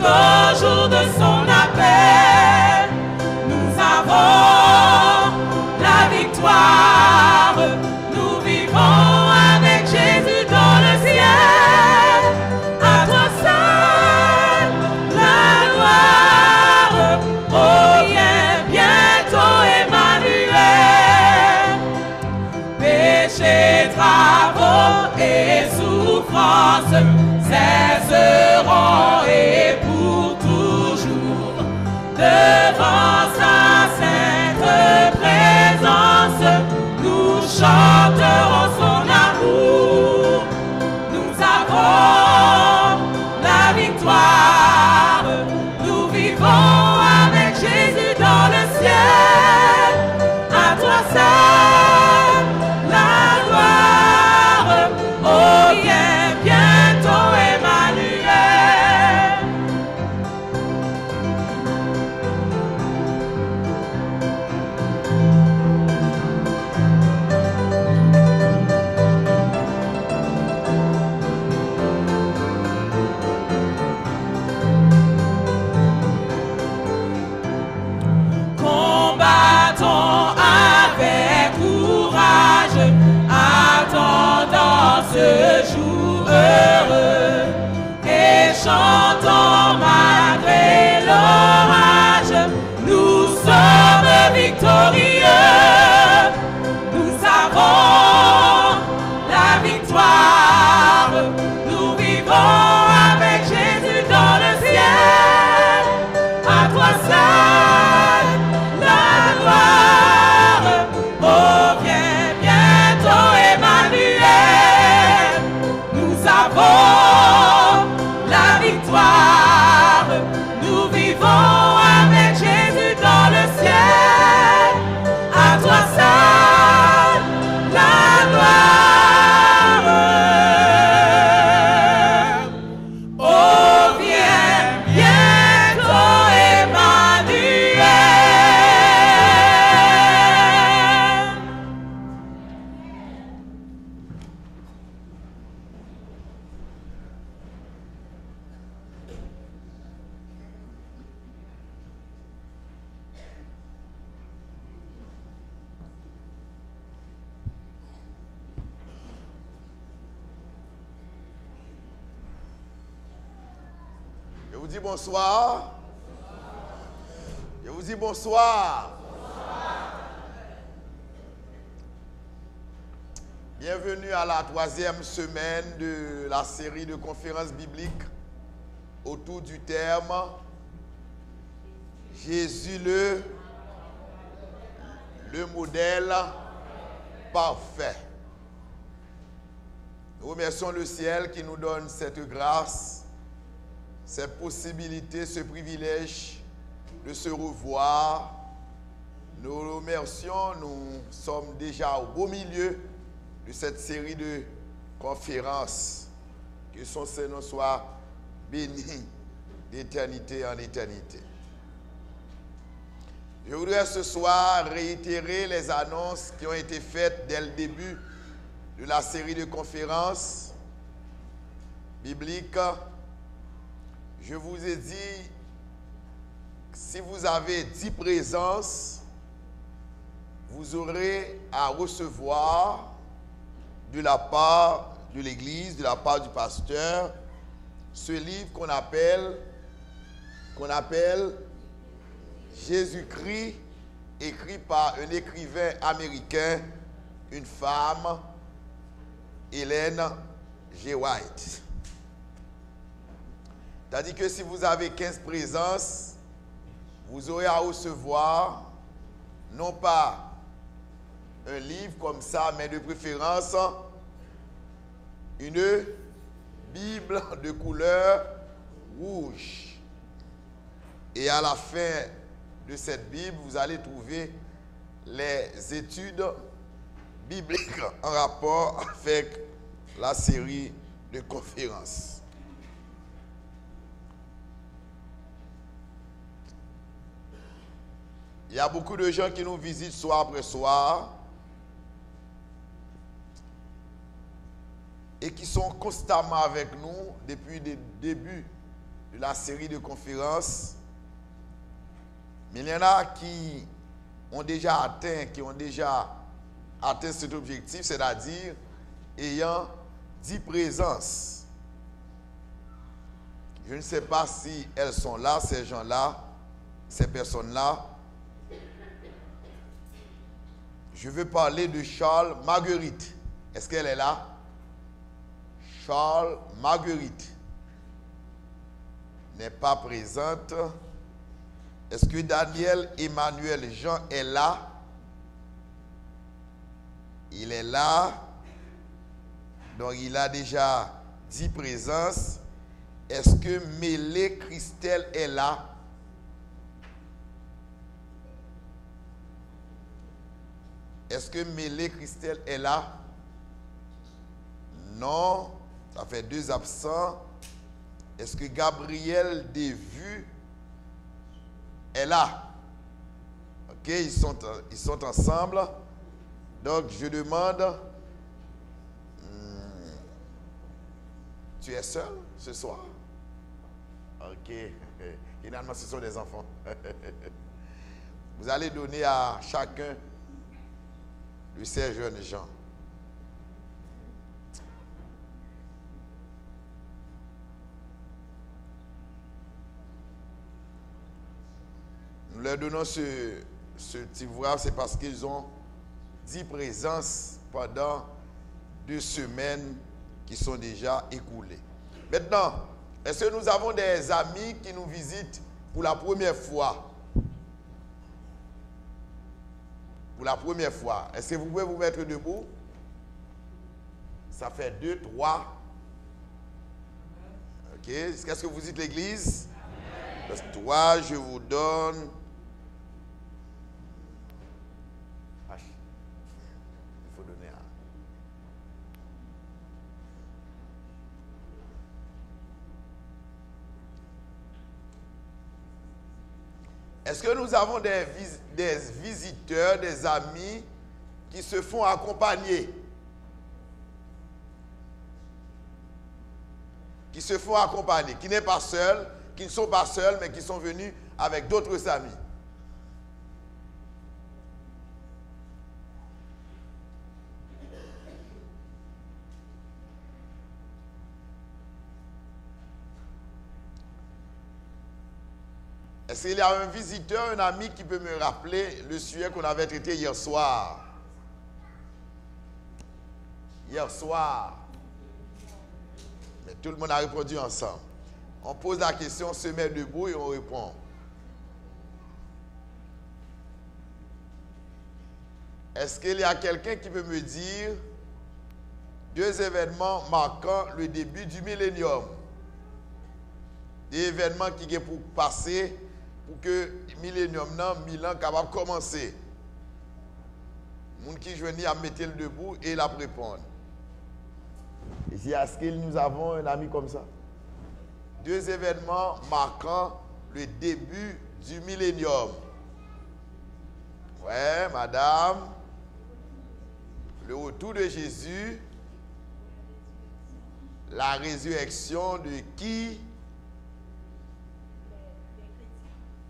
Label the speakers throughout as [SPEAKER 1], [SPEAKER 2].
[SPEAKER 1] jusqu'au jour de son appel. Nous avons la victoire. Nous vivons avec Jésus dans le ciel. À toi seul la gloire. Oh, viens bientôt Emmanuel. Péché, travaux et souffrances cesseront et pour toujours devant sa sainte présence nous chanterons son amour. Nous avons la victoire. Nous vivons avec Jésus dans le ciel. À toi seul la gloire. Oh, viens bientôt Emmanuel. Combattons avec courage, attendant ce jour heureux, et chantons malgré l'orage. Nous sommes victorieux. Nous avons la victoire. Nous vivons avec Jésus dans le ciel. À toi seul la gloire. Oh, viens bientôt Emmanuel. Nous avons la victoire. Nous vivons avec Jésus dans le ciel. À toi seul la gloire. Oh, viens bientôt Emmanuel.
[SPEAKER 2] Je vous dis bonsoir. Je vous dis bonsoir. Bienvenue à la 3e semaine de la série de conférences bibliques autour du terme Jésus le modèle parfait. Nous remercions le ciel qui nous donne cette grâce, cette possibilité, ce privilège de se revoir. Nous remercions, nous sommes déjà au beau milieu de cette série de conférences. Que son Seigneur soit béni d'éternité en éternité. Je voudrais ce soir réitérer les annonces qui ont été faites dès le début de la série de conférences bibliques. Je vous ai dit, si vous avez 10 présences, vous aurez à recevoir de la part de l'Église, de la part du pasteur, ce livre qu'on appelle Jésus-Christ, écrit par un écrivain américain, une femme, Ellen G. White. C'est-à-dire que si vous avez 15 présences, vous aurez à recevoir non pas un livre comme ça, mais de préférence une Bible de couleur rouge. Et à la fin de cette Bible, vous allez trouver les études bibliques en rapport avec la série de conférences. Il y a beaucoup de gens qui nous visitent soir après soir et qui sont constamment avec nous depuis le début de la série de conférences. Mais il y en a qui ont déjà atteint cet objectif, c'est-à-dire ayant 10 présences. Je ne sais pas si elles sont là, ces gens-là, ces personnes-là. Je veux parler de Charles Marguerite. Est-ce qu'elle est là? Charles Marguerite n'est pas présente. Est-ce que Daniel Emmanuel Jean est là? Il est là. Donc il a déjà 10 présences. Est-ce que Mélé Christelle est là? Est-ce que Mélé Christelle est là? Non. Ça fait 2 absents. Est-ce que Gabriel Desvues est là? Ok, ils sont ensemble. Donc je demande, tu es seul ce soir? Ok, finalement ce sont des enfants. Vous allez donner à chacun de ces jeunes gens. Nous leur donnons ce petit ouvrage, c'est parce qu'ils ont 10 présences pendant 2 semaines qui sont déjà écoulées. Maintenant, est-ce que nous avons des amis qui nous visitent pour la première fois? Pour la première fois. Est-ce que vous pouvez vous mettre debout? Ça fait 2, 3. Ok. Qu'est-ce que vous dites l'église? 3, je vous donne. Il faut donner un. Est-ce que nous avons des visiteurs, des amis qui se font accompagner? Qui se font accompagner, qui n'est pas seul, qui ne sont pas seuls, mais qui sont venus avec d'autres amis. Est-ce qu'il y a un visiteur, un ami qui peut me rappeler le sujet qu'on avait traité hier soir? Hier soir. Mais tout le monde a répondu ensemble. On pose la question, on se met debout et on répond. Est-ce qu'il y a quelqu'un qui peut me dire 2 événements marquant le début du millénium? Des événements qui sont pour passer pour que le millénium, 1000 ans, capable de commencer. Les gens qui viennent à mettre le debout et la répondre. Est-ce que nous avons un ami comme ça? 2 événements marquant le début du millénium. Ouais, madame. Le retour de Jésus. La résurrection de qui?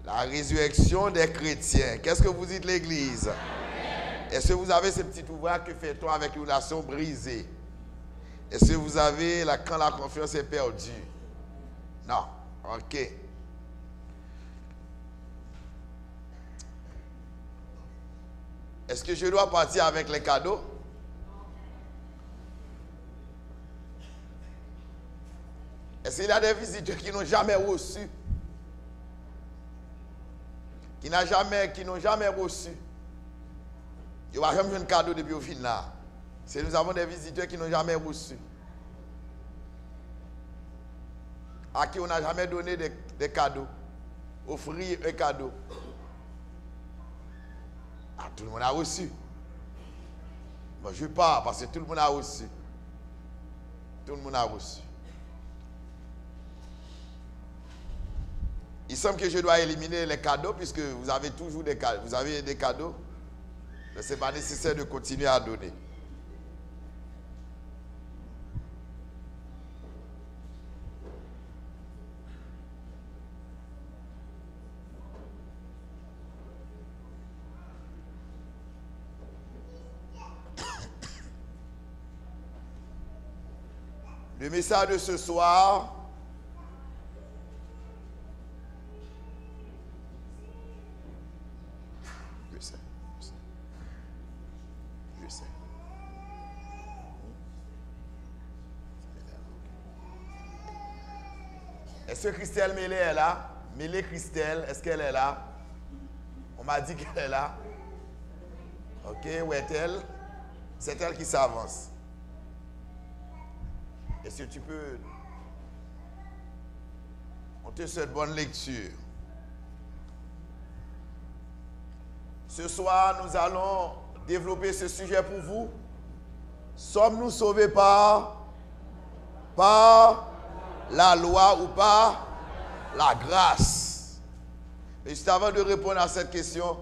[SPEAKER 2] La résurrection des chrétiens. Qu'est-ce que vous dites l'église? Est-ce que vous avez ce petit ouvrage que fait-on avec une relation brisée? Est-ce que vous avez quand la confiance est perdue? Non. Ok. Est-ce que je dois partir avec les cadeaux? Est-ce qu'il y a des visiteurs qui n'ont jamais reçu? Qui n'ont jamais reçu? Il n'y a jamais eu un cadeau depuis au fin là. C'est nous avons des visiteurs qui n'ont jamais reçu. À qui on n'a jamais donné des cadeaux. Offrir un cadeau. Ah, tout le monde a reçu. Bon, je pars parce que tout le monde a reçu. Tout le monde a reçu. Il semble que je dois éliminer les cadeaux puisque vous avez toujours des cadeaux. Vous avez des cadeaux. Mais ce n'est pas nécessaire de continuer à donner. Le message de ce soir, je sais. Est-ce que Christelle Mélé est là? Mélé Christelle, est-ce qu'elle est là? On m'a dit qu'elle est là. Ok, où est-elle? C'est elle qui s'avance. Est-ce que tu peux... On te souhaite bonne lecture. Ce soir, nous allons développer ce sujet pour vous. Sommes-nous sauvés par la loi ou par la grâce? Et juste avant de répondre à cette question,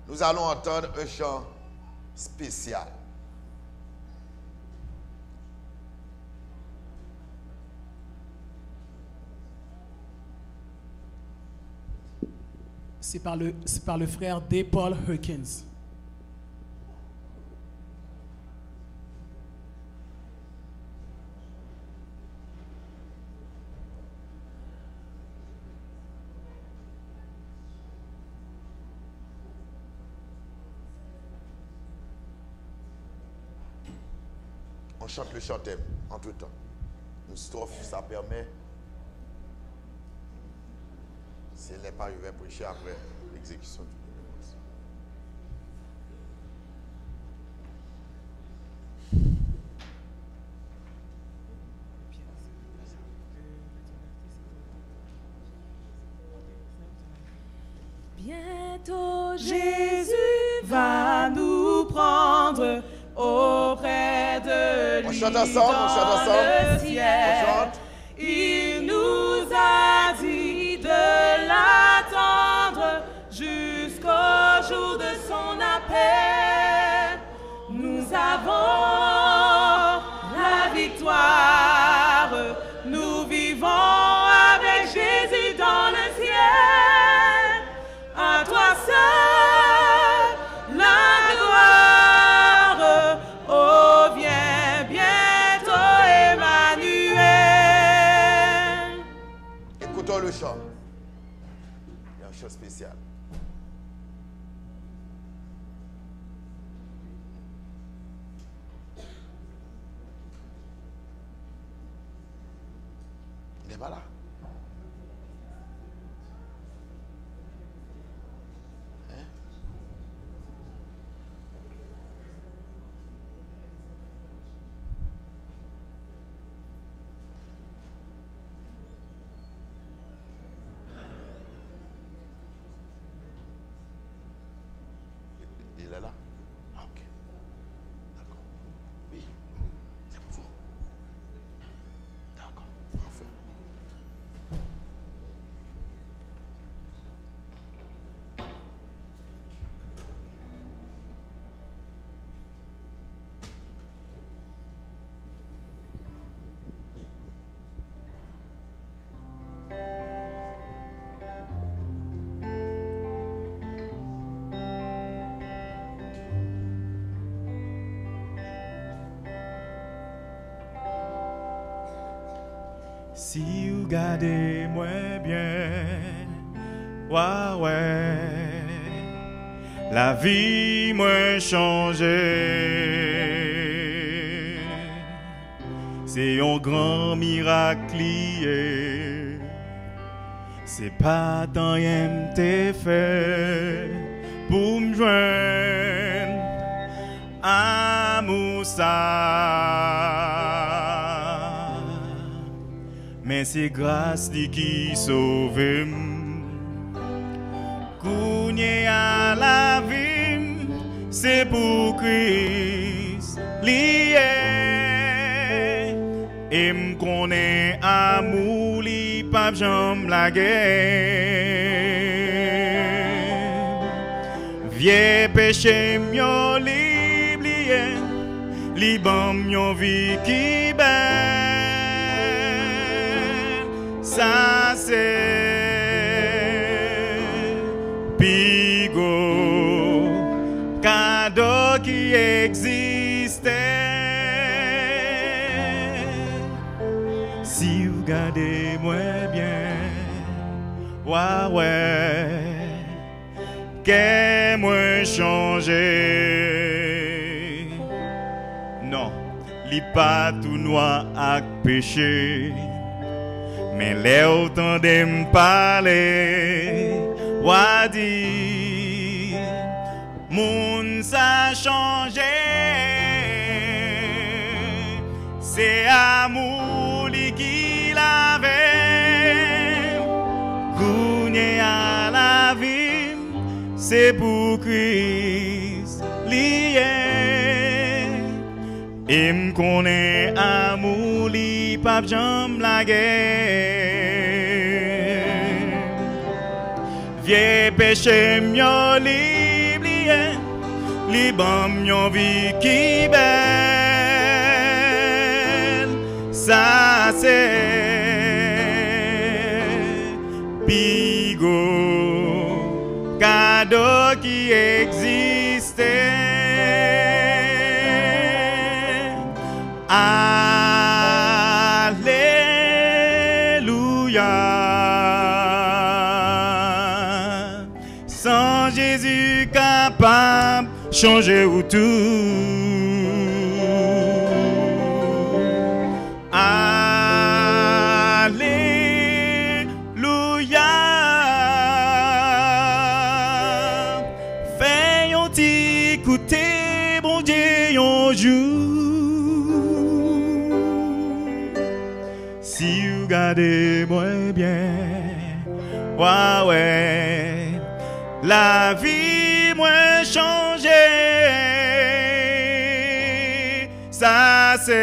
[SPEAKER 2] nous allons entendre un chant spécial.
[SPEAKER 3] C'est par le frère D. Paul Hurkins.
[SPEAKER 2] On chante le chant-thème en tout temps. Une strophe, ça permet... Si elle n'est pas arrivée à prêcher après l'exécution du démence.
[SPEAKER 1] Bientôt Jésus va nous prendre auprès de lui.
[SPEAKER 2] On chante ensemble, on chante ensemble.
[SPEAKER 1] Le ciel.
[SPEAKER 2] On chante.
[SPEAKER 1] Il nous a dit de l'attendre jusqu'au jour de son appel. Nous avons la victoire. Nous vivons avec Jésus dans le ciel. À toi seul la gloire. Oh, viens bientôt, Emmanuel.
[SPEAKER 2] Écoutons le chant. Il y a un chant spécial. Il n'est pas là. Hein? Il est là? Ah, ok. D'accord. Oui. C'est pour vous. D'accord. Parfait.
[SPEAKER 4] Si vous gardez moins bien, ouais, la vie moins changé. C'est un grand miracle lié. C'est pas tant rien t'ai fait pour me joindre à Moussa. Mais c'est grâce de qui sauve Kounye à la vie, c'est pour Christ lié. Et m'connais amour li pas jambe la guerre. Vieux péché m'yo liblié, li bam m'yo vie qui belle. Ça c'est Pigo, cadeau qui existait. regardez-moi bien, ouais, qu'est moi changé. Non, li pas tout noir à péché, mais les autant de me parler, wadi, moun ça changé. C'est amour qui l'avait, goûté à la vie, c'est pour Christ lié. Et me connaît amour li pas jambe la guerre. Vieux péché m'yo liblié, li bam yon vie qui belle. Ça c'est Pigo, cadeau qui existait. Alléluia. Sans Jésus capable changer ou tout. Écoutez, bon Dieu, un jour. Si vous regardez moi bien, ouais, la vie m'a changé. Ça c'est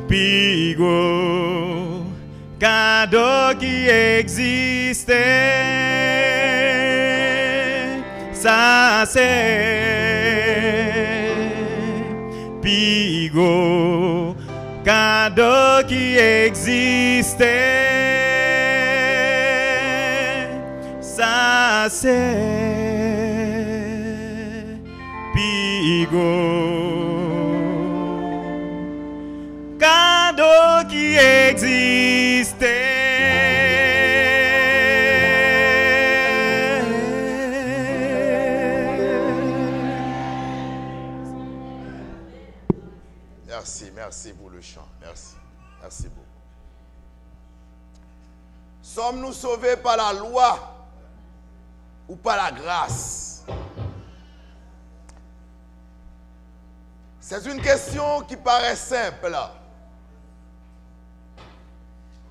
[SPEAKER 4] Pigo, cadeau qui existait. Ça c'est Pigo, cadeau qui existait. Ça c'est Pigo, cadeau qui existait.
[SPEAKER 2] Merci pour le chant. Merci. Merci beaucoup. Sommes-nous sauvés par la loi ou par la grâce? C'est une question qui paraît simple,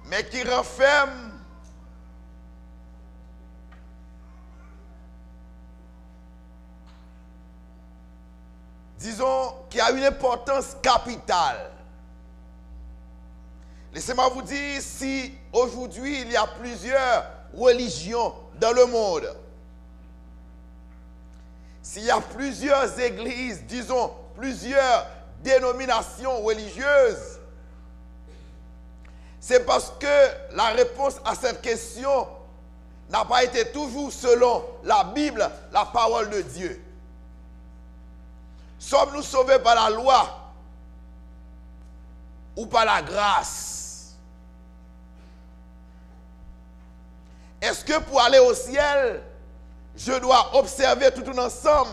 [SPEAKER 2] mais qui renferme disons, qui a une importance capitale. Laissez-moi vous dire, si aujourd'hui il y a plusieurs religions dans le monde, s'il y a plusieurs églises, disons, plusieurs dénominations religieuses, c'est parce que la réponse à cette question n'a pas été toujours selon la Bible, la parole de Dieu. Sommes-nous sauvés par la loi ou par la grâce? Est-ce que pour aller au ciel, je dois observer tout un ensemble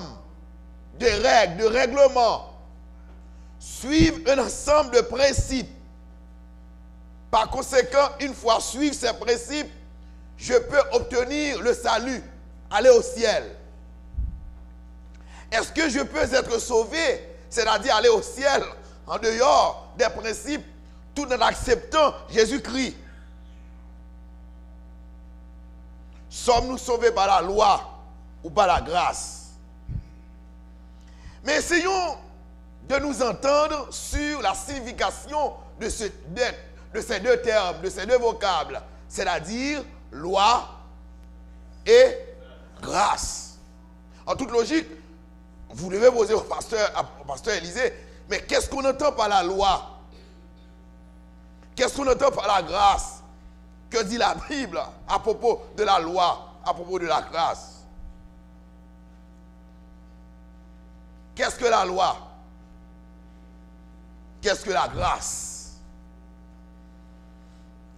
[SPEAKER 2] de règles, de règlements, suivre un ensemble de principes? Par conséquent, une fois suivre ces principes, je peux obtenir le salut, aller au ciel. Est-ce que je peux être sauvé, c'est-à-dire aller au ciel, en dehors des principes, tout en acceptant Jésus-Christ? Sommes-nous sauvés par la loi ou par la grâce? Mais essayons de nous entendre sur la signification de ces deux termes, de ces deux vocables, c'est-à-dire loi et grâce. En toute logique, vous devez poser au pasteur Élisée, mais qu'est-ce qu'on entend par la loi? Qu'est-ce qu'on entend par la grâce? Que dit la Bible à propos de la loi, à propos de la grâce? Qu'est-ce que la loi? Qu'est-ce que la grâce?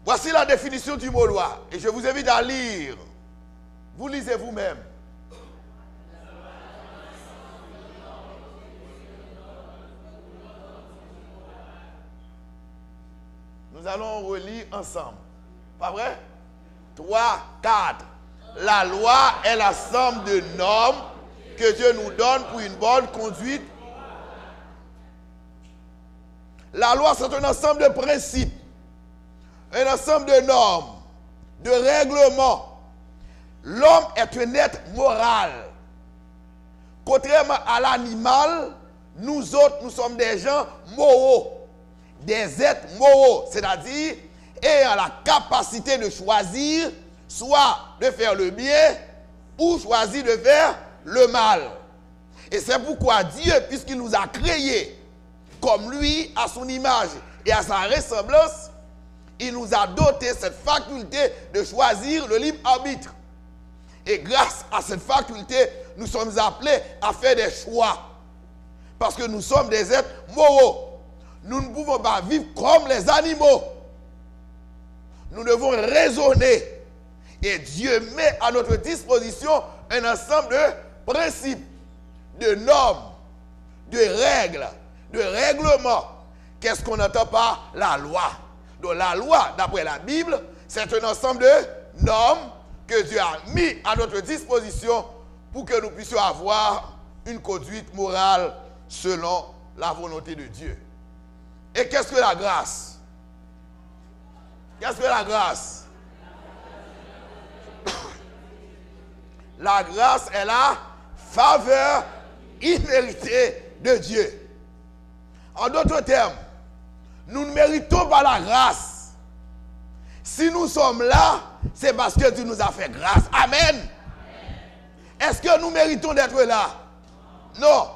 [SPEAKER 2] Voici la définition du mot loi. Et je vous invite à lire. Vous lisez vous-même. Nous allons relire ensemble. Pas vrai? 3, 4. La loi est la somme de normes que Dieu nous donne pour une bonne conduite. La loi, c'est un ensemble de principes, un ensemble de normes, de règlements. L'homme est un être moral. Contrairement à l'animal, nous autres, nous sommes des gens moraux. Des êtres moraux, c'est-à-dire ayant la capacité de choisir, soit de faire le bien, ou choisir de faire le mal. Et c'est pourquoi Dieu, puisqu'il nous a créés comme lui, à son image et à sa ressemblance, il nous a doté cette faculté de choisir le libre arbitre. Et grâce à cette faculté, nous sommes appelés à faire des choix. Parce que nous sommes des êtres moraux. Nous ne pouvons pas vivre comme les animaux. Nous devons raisonner. Et Dieu met à notre disposition un ensemble de principes, de normes, de règles, de règlements. Qu'est-ce qu'on entend par la loi? Donc la loi, d'après la Bible, c'est un ensemble de normes que Dieu a mis à notre disposition pour que nous puissions avoir une conduite morale selon la volonté de Dieu. Et qu'est-ce que la grâce? Qu'est-ce que la grâce? La grâce est la faveur imméritée de Dieu. En d'autres termes, nous ne méritons pas la grâce. Si nous sommes là, c'est parce que Dieu nous a fait grâce. Amen. Est-ce que nous méritons d'être là? Non.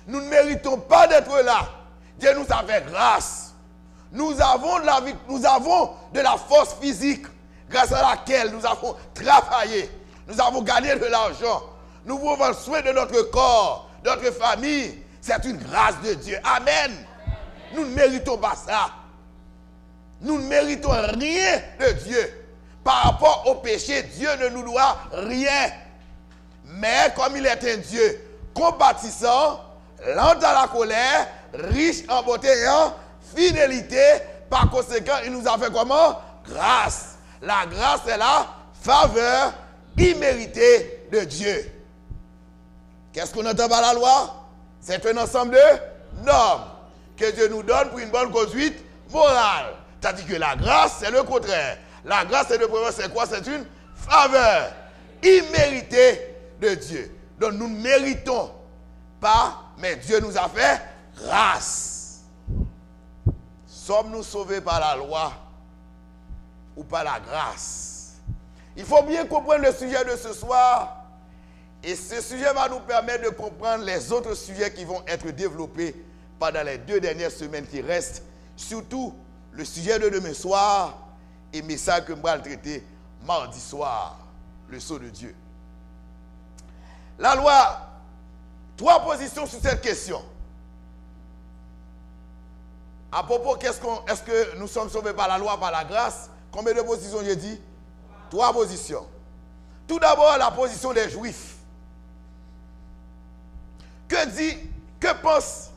[SPEAKER 2] Nous ne méritons pas d'être là. Dieu nous a fait grâce. Nous avons de la vie, nous avons de la force physique grâce à laquelle nous avons travaillé. Nous avons gagné de l'argent. Nous pouvons soin de notre corps, de notre famille. C'est une grâce de Dieu. Amen. Nous ne méritons pas ça. Nous ne méritons rien de Dieu. Par rapport au péché, Dieu ne nous doit rien. Mais comme il est un Dieu compatissant, lent à la colère, riche en beauté et en fidélité, par conséquent, il nous a fait comment? Grâce. La grâce est la faveur imméritée de Dieu. Qu'est-ce qu'on entend par la loi? C'est un ensemble de normes que Dieu nous donne pour une bonne conduite morale. C'est-à-dire que la grâce, c'est le contraire. La grâce, c'est quoi? C'est une faveur imméritée de Dieu. Donc nous ne méritons pas, mais Dieu nous a fait grâce. Sommes-nous sauvés par la loi ou par la grâce? Il faut bien comprendre le sujet de ce soir. Et ce sujet va nous permettre de comprendre les autres sujets qui vont être développés pendant les 2 dernières semaines qui restent. Surtout le sujet de demain soir et le message que nous allons traiter mardi soir, le sceau de Dieu. La loi, 3 positions sur cette question. À propos, est-ce que nous sommes sauvés par la loi, par la grâce? Combien de positions j'ai dit? 3 positions. Tout d'abord, la position des Juifs. Que pense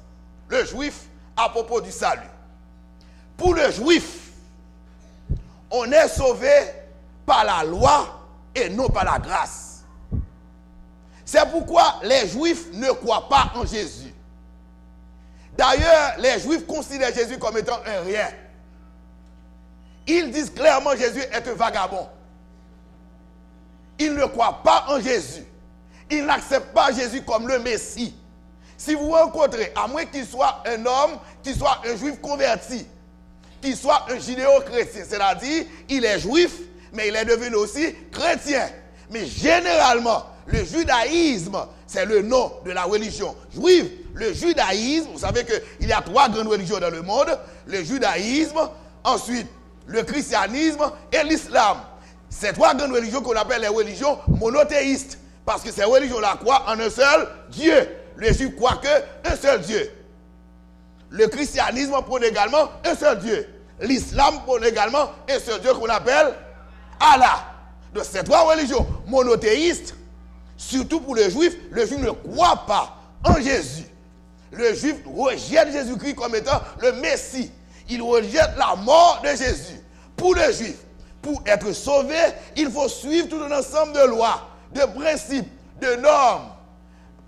[SPEAKER 2] le Juif à propos du salut? Pour le Juif, on est sauvé par la loi et non par la grâce. C'est pourquoi les Juifs ne croient pas en Jésus. D'ailleurs, les Juifs considèrent Jésus comme étant un rien. Ils disent clairement que Jésus est un vagabond. Ils ne croient pas en Jésus. Ils n'acceptent pas Jésus comme le Messie. Si vous rencontrez, à moins qu'il soit un homme, qu'il soit un juif converti, qu'il soit un judéo-chrétien, c'est-à-dire il est juif, mais il est devenu aussi chrétien. Mais généralement, le judaïsme, c'est le nom de la religion juive. Le judaïsme, vous savez qu'il y a 3 grandes religions dans le monde. Le judaïsme, ensuite le christianisme et l'islam. Ces 3 grandes religions qu'on appelle les religions monothéistes. Parce que ces religions-là croient en un seul Dieu. Les Juifs croient qu'un seul Dieu. Le christianisme prône également un seul Dieu. l'islam prône également, et ce Dieu qu'on appelle Allah. De ces trois religions monothéistes, surtout pour le juif ne croit pas en Jésus. Le juif rejette Jésus-Christ comme étant le Messie. Il rejette la mort de Jésus. Pour le juif, pour être sauvé, il faut suivre tout un ensemble de lois, de principes, de normes.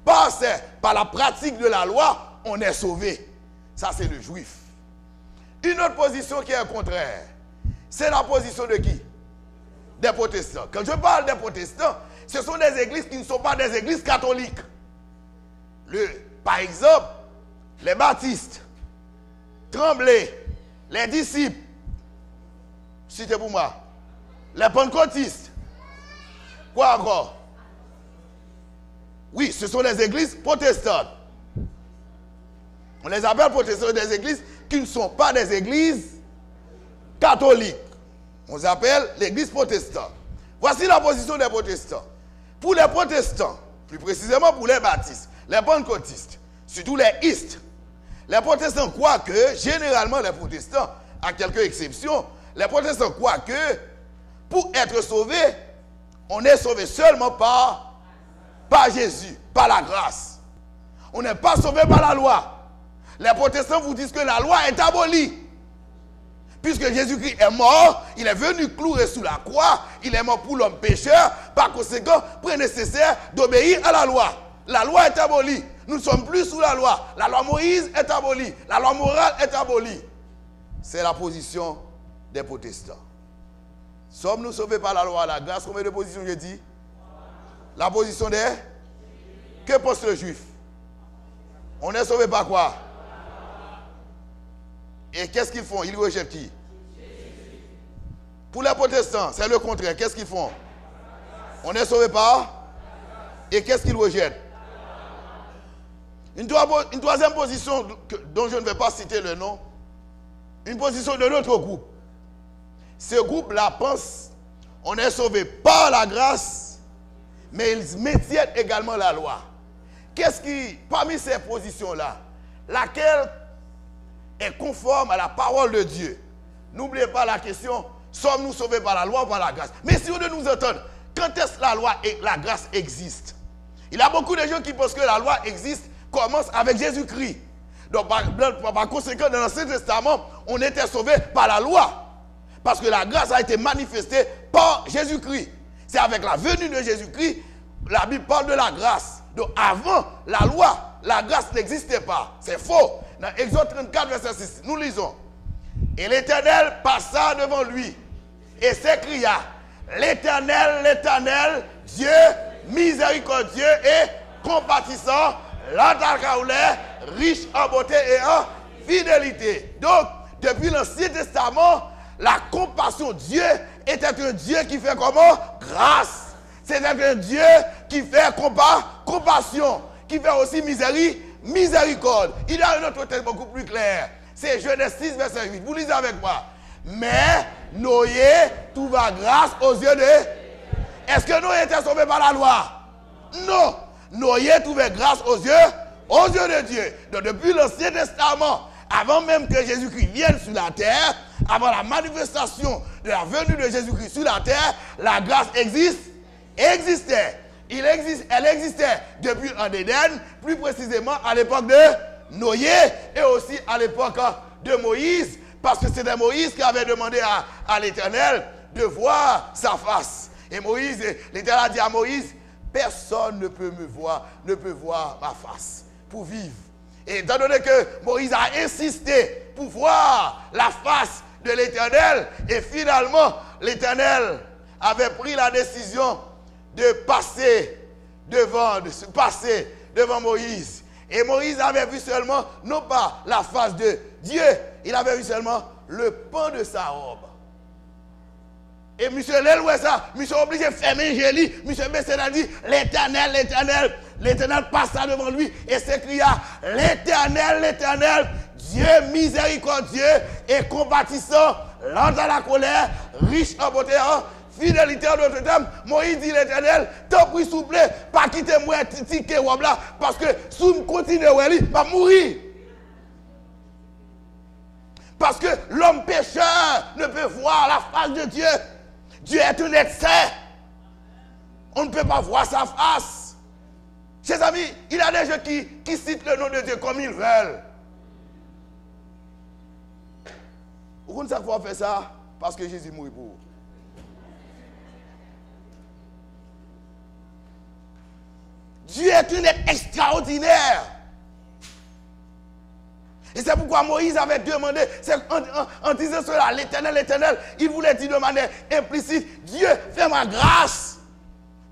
[SPEAKER 2] Par la pratique de la loi, on est sauvé. Ça, c'est le juif. Une autre position qui est le contraire, c'est la position de qui? Des protestants. Quand je parle des protestants, ce sont des églises qui ne sont pas des églises catholiques. Par exemple, les baptistes, Tremblay, les disciples, citez pour moi, les pentecôtistes, quoi encore? Oui, ce sont des églises protestantes. On les appelle protestants, des églises qui ne sont pas des églises catholiques. On les appelle l'église protestante. Voici la position des protestants. Pour les protestants, plus précisément pour les baptistes, les pentecôtistes, surtout les istes, les protestants croient que, généralement les protestants, à quelques exceptions, les protestants croient que pour être sauvé, on est sauvé seulement par Jésus, par la grâce. On n'est pas sauvé par la loi. Les protestants vous disent que la loi est abolie. Puisque Jésus-Christ est mort, il est venu clouer sous la croix, il est mort pour l'homme pécheur, par conséquent, il est nécessaire d'obéir à la loi. La loi est abolie. Nous ne sommes plus sous la loi. La loi Moïse est abolie. La loi morale est abolie. C'est la position des protestants. Sommes-nous sauvés par la loi à la grâce? Combien de positions j'ai dit? La position des... Que pense le juif? On est sauvé par quoi? Et qu'est-ce qu'ils font? Ils rejettent qui? Pour les protestants, c'est le contraire. Qu'est-ce qu'ils font? On est sauvé par? Et qu'est-ce qu'ils rejettent? Une troisième position dont je ne vais pas citer le nom, une position de notre groupe. Ce groupe-là pense on est sauvé par la grâce, mais ils maintiennent également la loi. Qu'est-ce qui, parmi ces positions-là, laquelle est conforme à la parole de Dieu? N'oubliez pas la question, sommes-nous sauvés par la loi ou par la grâce? Mais si on de nous entendre, quand est-ce que la loi et la grâce existent? Il y a beaucoup de gens qui pensent que la loi existe, commence avec Jésus-Christ. Donc par conséquent, dans l'Ancien Testament, on était sauvés par la loi. Parce que la grâce a été manifestée par Jésus-Christ. C'est avec la venue de Jésus-Christ, la Bible parle de la grâce. Donc avant la loi, la grâce n'existait pas. C'est faux. Dans Exode 34, verset 6, nous lisons. Et l'Éternel passa devant lui et s'écria, l'Éternel, l'Éternel, Dieu miséricordieux et compatissant, lent à colère, riche en beauté et en fidélité. Donc, depuis l'Ancien Testament, la compassion, Dieu était un Dieu qui fait comment? Grâce. C'est un Dieu qui fait compassion, qui fait aussi miséricorde. Il y a un autre texte beaucoup plus clair. C'est Genèse 6, verset 8. Vous lisez avec moi. Mais Noé trouva grâce aux yeux de... Est-ce que Noé était sauvé par la loi? Non. Noé trouvait grâce aux yeux de Dieu. Donc depuis l'Ancien Testament, avant même que Jésus-Christ vienne sur la terre, avant la manifestation de la venue de Jésus-Christ sur la terre, la grâce existait. Elle existait depuis en Éden, plus précisément à l'époque de Noé et aussi à l'époque de Moïse, parce que c'était Moïse qui avait demandé à l'Éternel de voir sa face. Et l'Éternel a dit à Moïse, personne ne peut voir ma face pour vivre. Et étant donné que Moïse a insisté pour voir la face de l'Éternel, et finalement l'Éternel avait pris la décision de passer devant Moïse. Et Moïse avait vu seulement, non pas la face de Dieu, il avait vu seulement le pan de sa robe. Et monsieur l'Éloué ça, monsieur obligé de fermer Jélie, monsieur Besséna dit, l'Éternel passa devant lui et s'écria, l'Éternel, Dieu miséricordieux et compatissant, lent à la colère, riche en beauté, en fidélité en d'autres termes. Moïse dit l'Éternel, t'en prie s'il vous plaît, pas quitter moi ticket robe là, parce que si je continue, je vais mourir. Parce que l'homme pécheur ne peut voir la face de Dieu. Dieu est un être saint. On ne peut pas voir sa face. Chers amis, il y a des gens qui citent le nom de Dieu comme ils veulent. Vous comprenez ça qu'il faut faire ça? Parce que Jésus mourit pour vous. Dieu est un être extraordinaire. Et c'est pourquoi Moïse avait demandé, en disant cela, l'Éternel, il voulait dire de manière implicite, Dieu, fais ma grâce.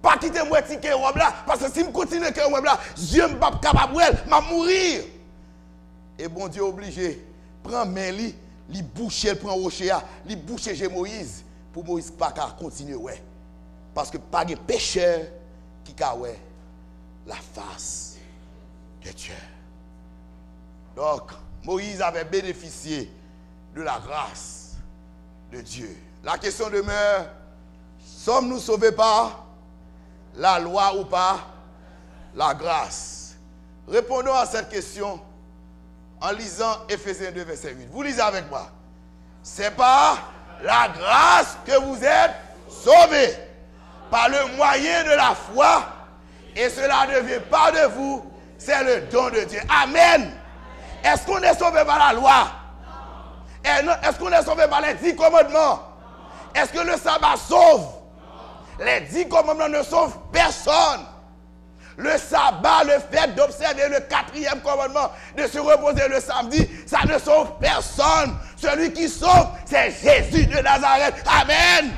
[SPEAKER 2] Pas quitter moi ticket robe là, parce que si je continue que robe là, Dieu ne va pas capable de mourir. Et bon Dieu obligé, prend main li boucher, prend rocher, li boucher Moïse, pour Moïse pas continuer ouais. Parce que pas de pécheur qui a ouais la face de Dieu. Donc, Moïse avait bénéficié de la grâce de Dieu. La question demeure, sommes-nous sauvés par la loi ou par la grâce? Répondons à cette question en lisant Éphésiens 2, verset 8. Vous lisez avec moi. C'est par la grâce que vous êtes sauvés, par le moyen de la foi, et cela ne vient pas de vous, c'est le don de Dieu. Amen. Est-ce qu'on est sauvé par la loi? Est-ce qu'on est sauvé par les 10 commandements? Est-ce que le sabbat sauve? Les 10 commandements ne sauvent personne. Le sabbat, le fait d'observer le 4e commandement, de se reposer le samedi, ça ne sauve personne. Celui qui sauve, c'est Jésus de Nazareth. Amen.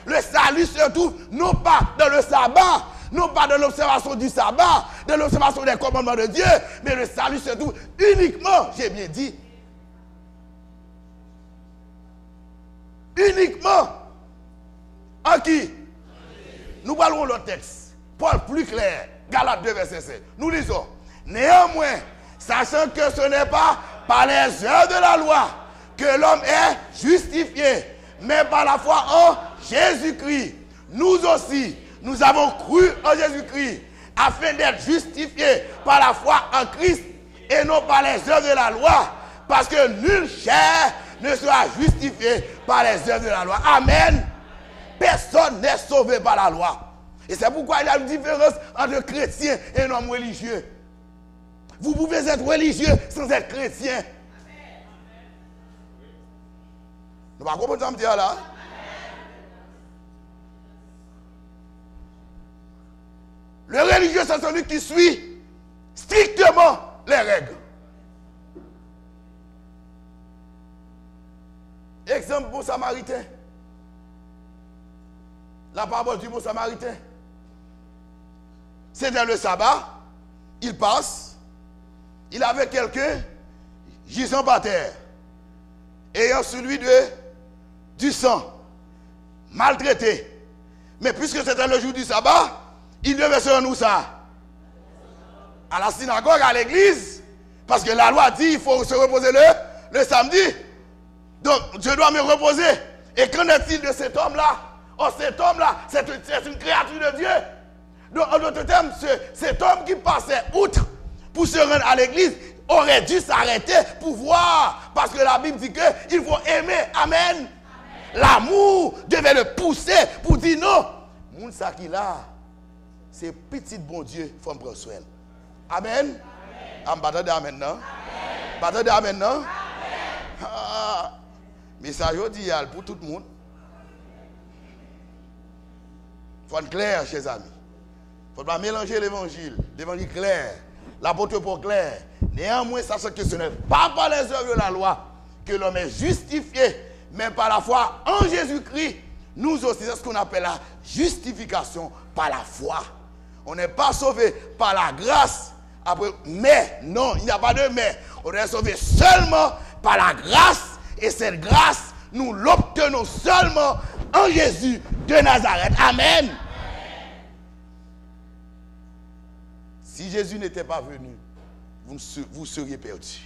[SPEAKER 2] Le salut se trouve non pas dans le sabbat, non pas de l'observation du sabbat, de l'observation des commandements de Dieu, mais le salut se trouve uniquement, j'ai bien dit, uniquement en qui? Nous parlons l'autre texte. Paul plus clair, Galates 2, verset 7. Nous lisons. Néanmoins, sachant que ce n'est pas par les œuvres de la loi que l'homme est justifié, mais par la foi en Jésus-Christ. Nous aussi, nous avons cru en Jésus-Christ afin d'être justifiés par la foi en Christ et non par les œuvres de la loi, parce que nulle chair ne sera justifiée par les œuvres de la loi. Amen. Personne n'est sauvé par la loi. Et c'est pourquoi il y a une différence entre chrétien et un homme religieux. Vous pouvez être religieux sans être chrétien. Nous ne comprenons pas dire là. Le religieux, c'est celui qui suit strictement les règles. Exemple, bon samaritain. La parabole du bon samaritain. C'est dans le sabbat, il passe, il avait quelqu'un gisant par terre, ayant sur lui du sang, maltraité. Mais puisque c'était le jour du sabbat, il devait se rendre où ça? À la synagogue, à l'église, parce que la loi dit qu'il faut se reposer le samedi. Donc, je dois me reposer. Et qu'en est-il de cet homme-là? Oh, cet homme-là, c'est une créature de Dieu. Donc, en d'autres termes, cet homme qui passait outre pour se rendre à l'église aurait dû s'arrêter pour voir. Parce que la Bible dit qu'il faut aimer. Amen. L'amour devait le pousser pour dire non. Moun sa qui là, c'est petit bon Dieu, il faut me prendre soin. Amen. Amen. Amen, non? Amen. Amen, non? Ah, message aujourd'hui pour tout le monde. Il faut être clair, chers amis. Il ne faut pas mélanger l'évangile clair, l'apôtre Paul clair. Néanmoins, sachant que ce n'est pas par les œuvres de la loi que l'homme est justifié, mais par la foi en Jésus-Christ. Nous aussi, c'est ce qu'on appelle la justification par la foi. On n'est pas sauvé par la grâce. Après, mais, non, il n'y a pas de mais. On est sauvé seulement par la grâce. Et cette grâce, nous l'obtenons seulement en Jésus de Nazareth. Amen. Si Jésus n'était pas venu, vous seriez perdus.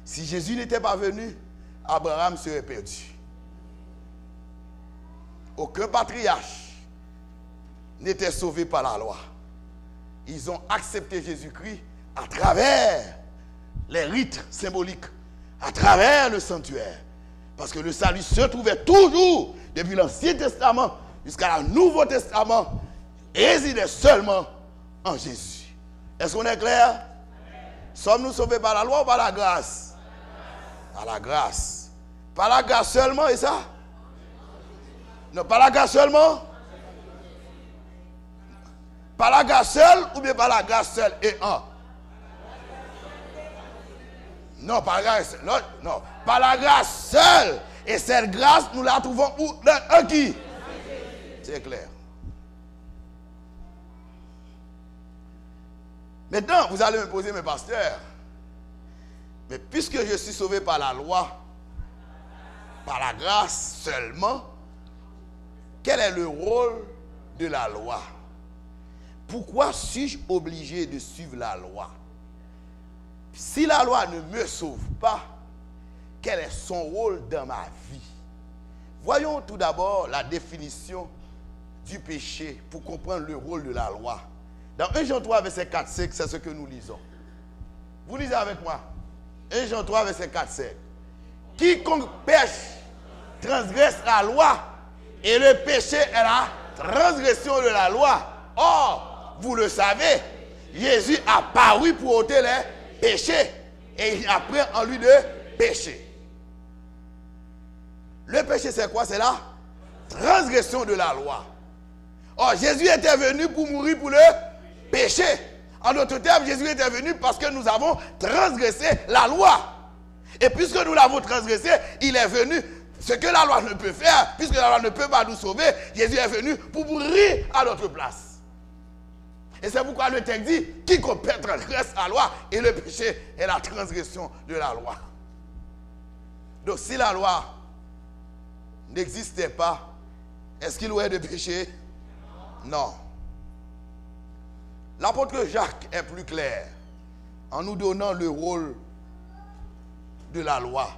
[SPEAKER 2] Si Jésus n'était pas venu, Abraham serait perdu. Aucun patriarche n'était sauvé par la loi. Ils ont accepté Jésus-Christ à travers les rites symboliques, à travers le sanctuaire. Parce que le salut se trouvait toujours, depuis l'Ancien Testament jusqu'à le Nouveau Testament, résidait seulement en Jésus. Est-ce qu'on est clair? Sommes-nous sauvés par la loi ou par la grâce? Par la grâce. Par la grâce seulement, et ça? Non, par la grâce seulement? Par la grâce seule ou bien par la grâce seule et un? Non, par la grâce seule. Non, par la grâce seule. Et cette grâce, nous la trouvons où? Dans qui? C'est clair. Maintenant, vous allez me poser, mes pasteurs, mais puisque je suis sauvé par la loi, par la grâce seulement, quel est le rôle de la loi? Pourquoi suis-je obligé de suivre la loi? Si la loi ne me sauve pas, quel est son rôle dans ma vie? Voyons tout d'abord la définition du péché pour comprendre le rôle de la loi. Dans 1 Jean 3, verset 4, 5, c'est ce que nous lisons. Vous lisez avec moi. 1 Jean 3, verset 4, 5. Quiconque pêche transgresse la loi, et le péché est la transgression de la loi. Or, vous le savez, Jésus a paru pour ôter les péchés, et il apprend en lui de pécher. Le péché, c'est quoi? C'est la transgression de la loi. Or, Jésus était venu pour mourir pour le péché. En d'autres termes, Jésus était venu parce que nous avons transgressé la loi. Et puisque nous l'avons transgressé, il est venu. Ce que la loi ne peut faire, puisque la loi ne peut pas nous sauver, Jésus est venu pour mourir à notre place. Et c'est pourquoi le texte dit, quiconque transgresse la loi, et le péché est la transgression de la loi. Donc si la loi n'existait pas, est-ce qu'il y aurait de péché? Non. L'apôtre Jacques est plus clair en nous donnant le rôle de la loi.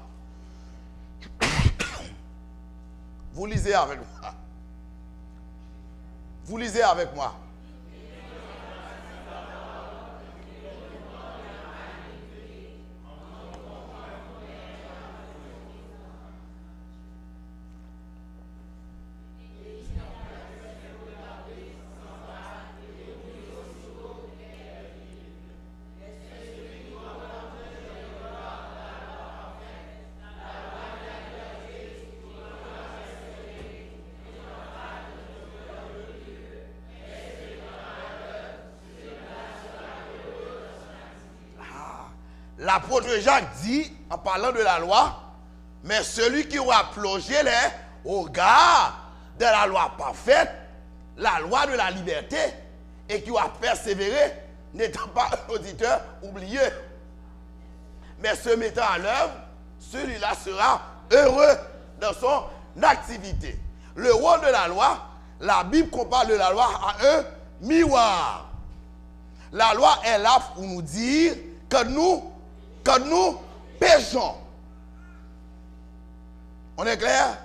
[SPEAKER 2] Vous lisez avec moi. Vous lisez avec moi. L'apôtre Jacques dit, en parlant de la loi, mais celui qui aura plongé les regards de la loi parfaite, la loi de la liberté, et qui aura persévéré, n'étant pas un auditeur oublié, mais se mettant à l'œuvre, celui-là sera heureux dans son activité. Le rôle de la loi, la Bible compare de la loi à un miroir. La loi est là pour nous dire que nous péchons. On est clair?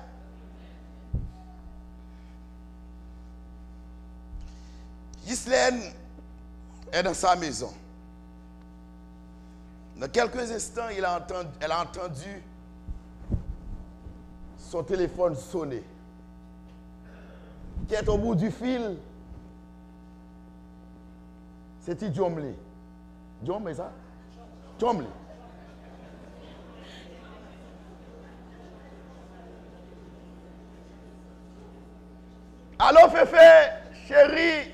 [SPEAKER 2] Ghislaine est dans sa maison. Dans quelques instants, elle a entendu son téléphone sonner. Qui est au bout du fil? C'est Jomli. Jomli, ça? Jomli. Allô, Féfé, chérie.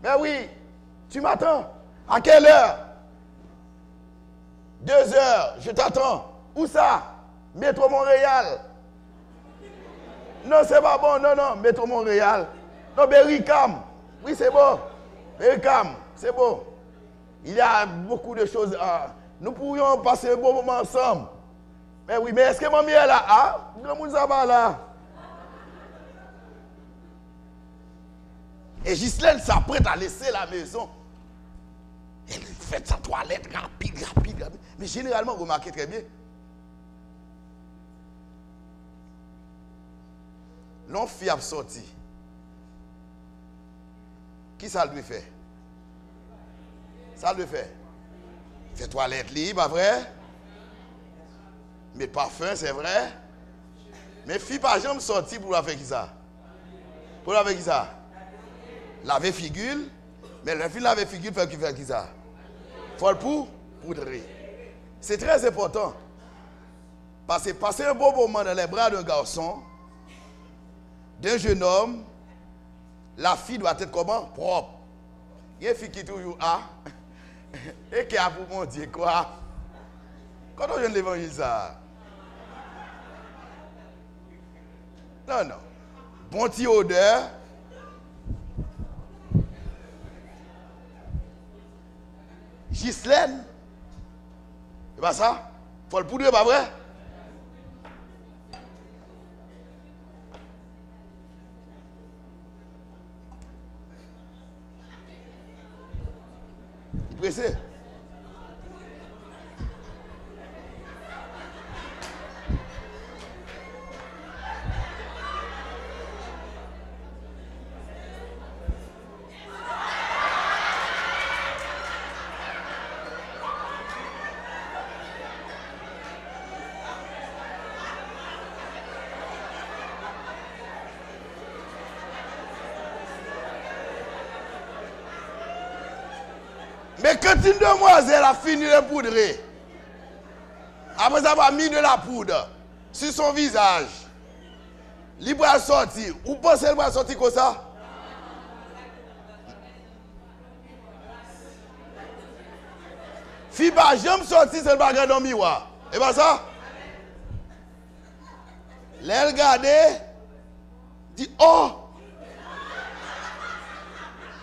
[SPEAKER 2] Ben oui, tu m'attends. À quelle heure? 2 heures, je t'attends. Où ça? Métro Montréal. Non, c'est pas bon, non, Métro Montréal. Non, Berry-UQAM. Oui, c'est bon. Berry-UQAM, c'est bon. Il y a beaucoup de choses. Nous pourrions passer un bon moment ensemble. Mais oui, mais est-ce que mamie est là? Ah, le monde ça va là. Et Ghislaine s'apprête à laisser la maison. Elle fait sa toilette rapide. Mais généralement, vous remarquez très bien. L'on fille a sorti. Qui ça lui fait? Ça lui fait. Fait toilette libre, pas vrai? Mais parfum, c'est vrai. Mais fille par exemple sorti pour la faire qui ça? Pour la faire qui ça? Laver figure. Mais la fille laver figure fait qui ça? Faut le poudrer. C'est très important. Parce que passer un bon moment dans les bras d'un garçon, d'un jeune homme, la fille doit être comment? Propre. Il y a une fille qui toujours a. Et qui a pour mon Dieu quoi? Quand on vient de l'évangile ça. Non. Bon petit odeur. Ghislaine. C'est pas ça? Faut le poudrer, pas vrai? Il est pressé. Mais quand une demoiselle a fini de poudrer, après avoir mis de la poudre sur son visage, il va sortir. Vous pensez qu'elle va sortir comme ça? Fille va jamais sortir, c'est le bagage dans le miroir. Et pas ça? Elle regarde, dit oh!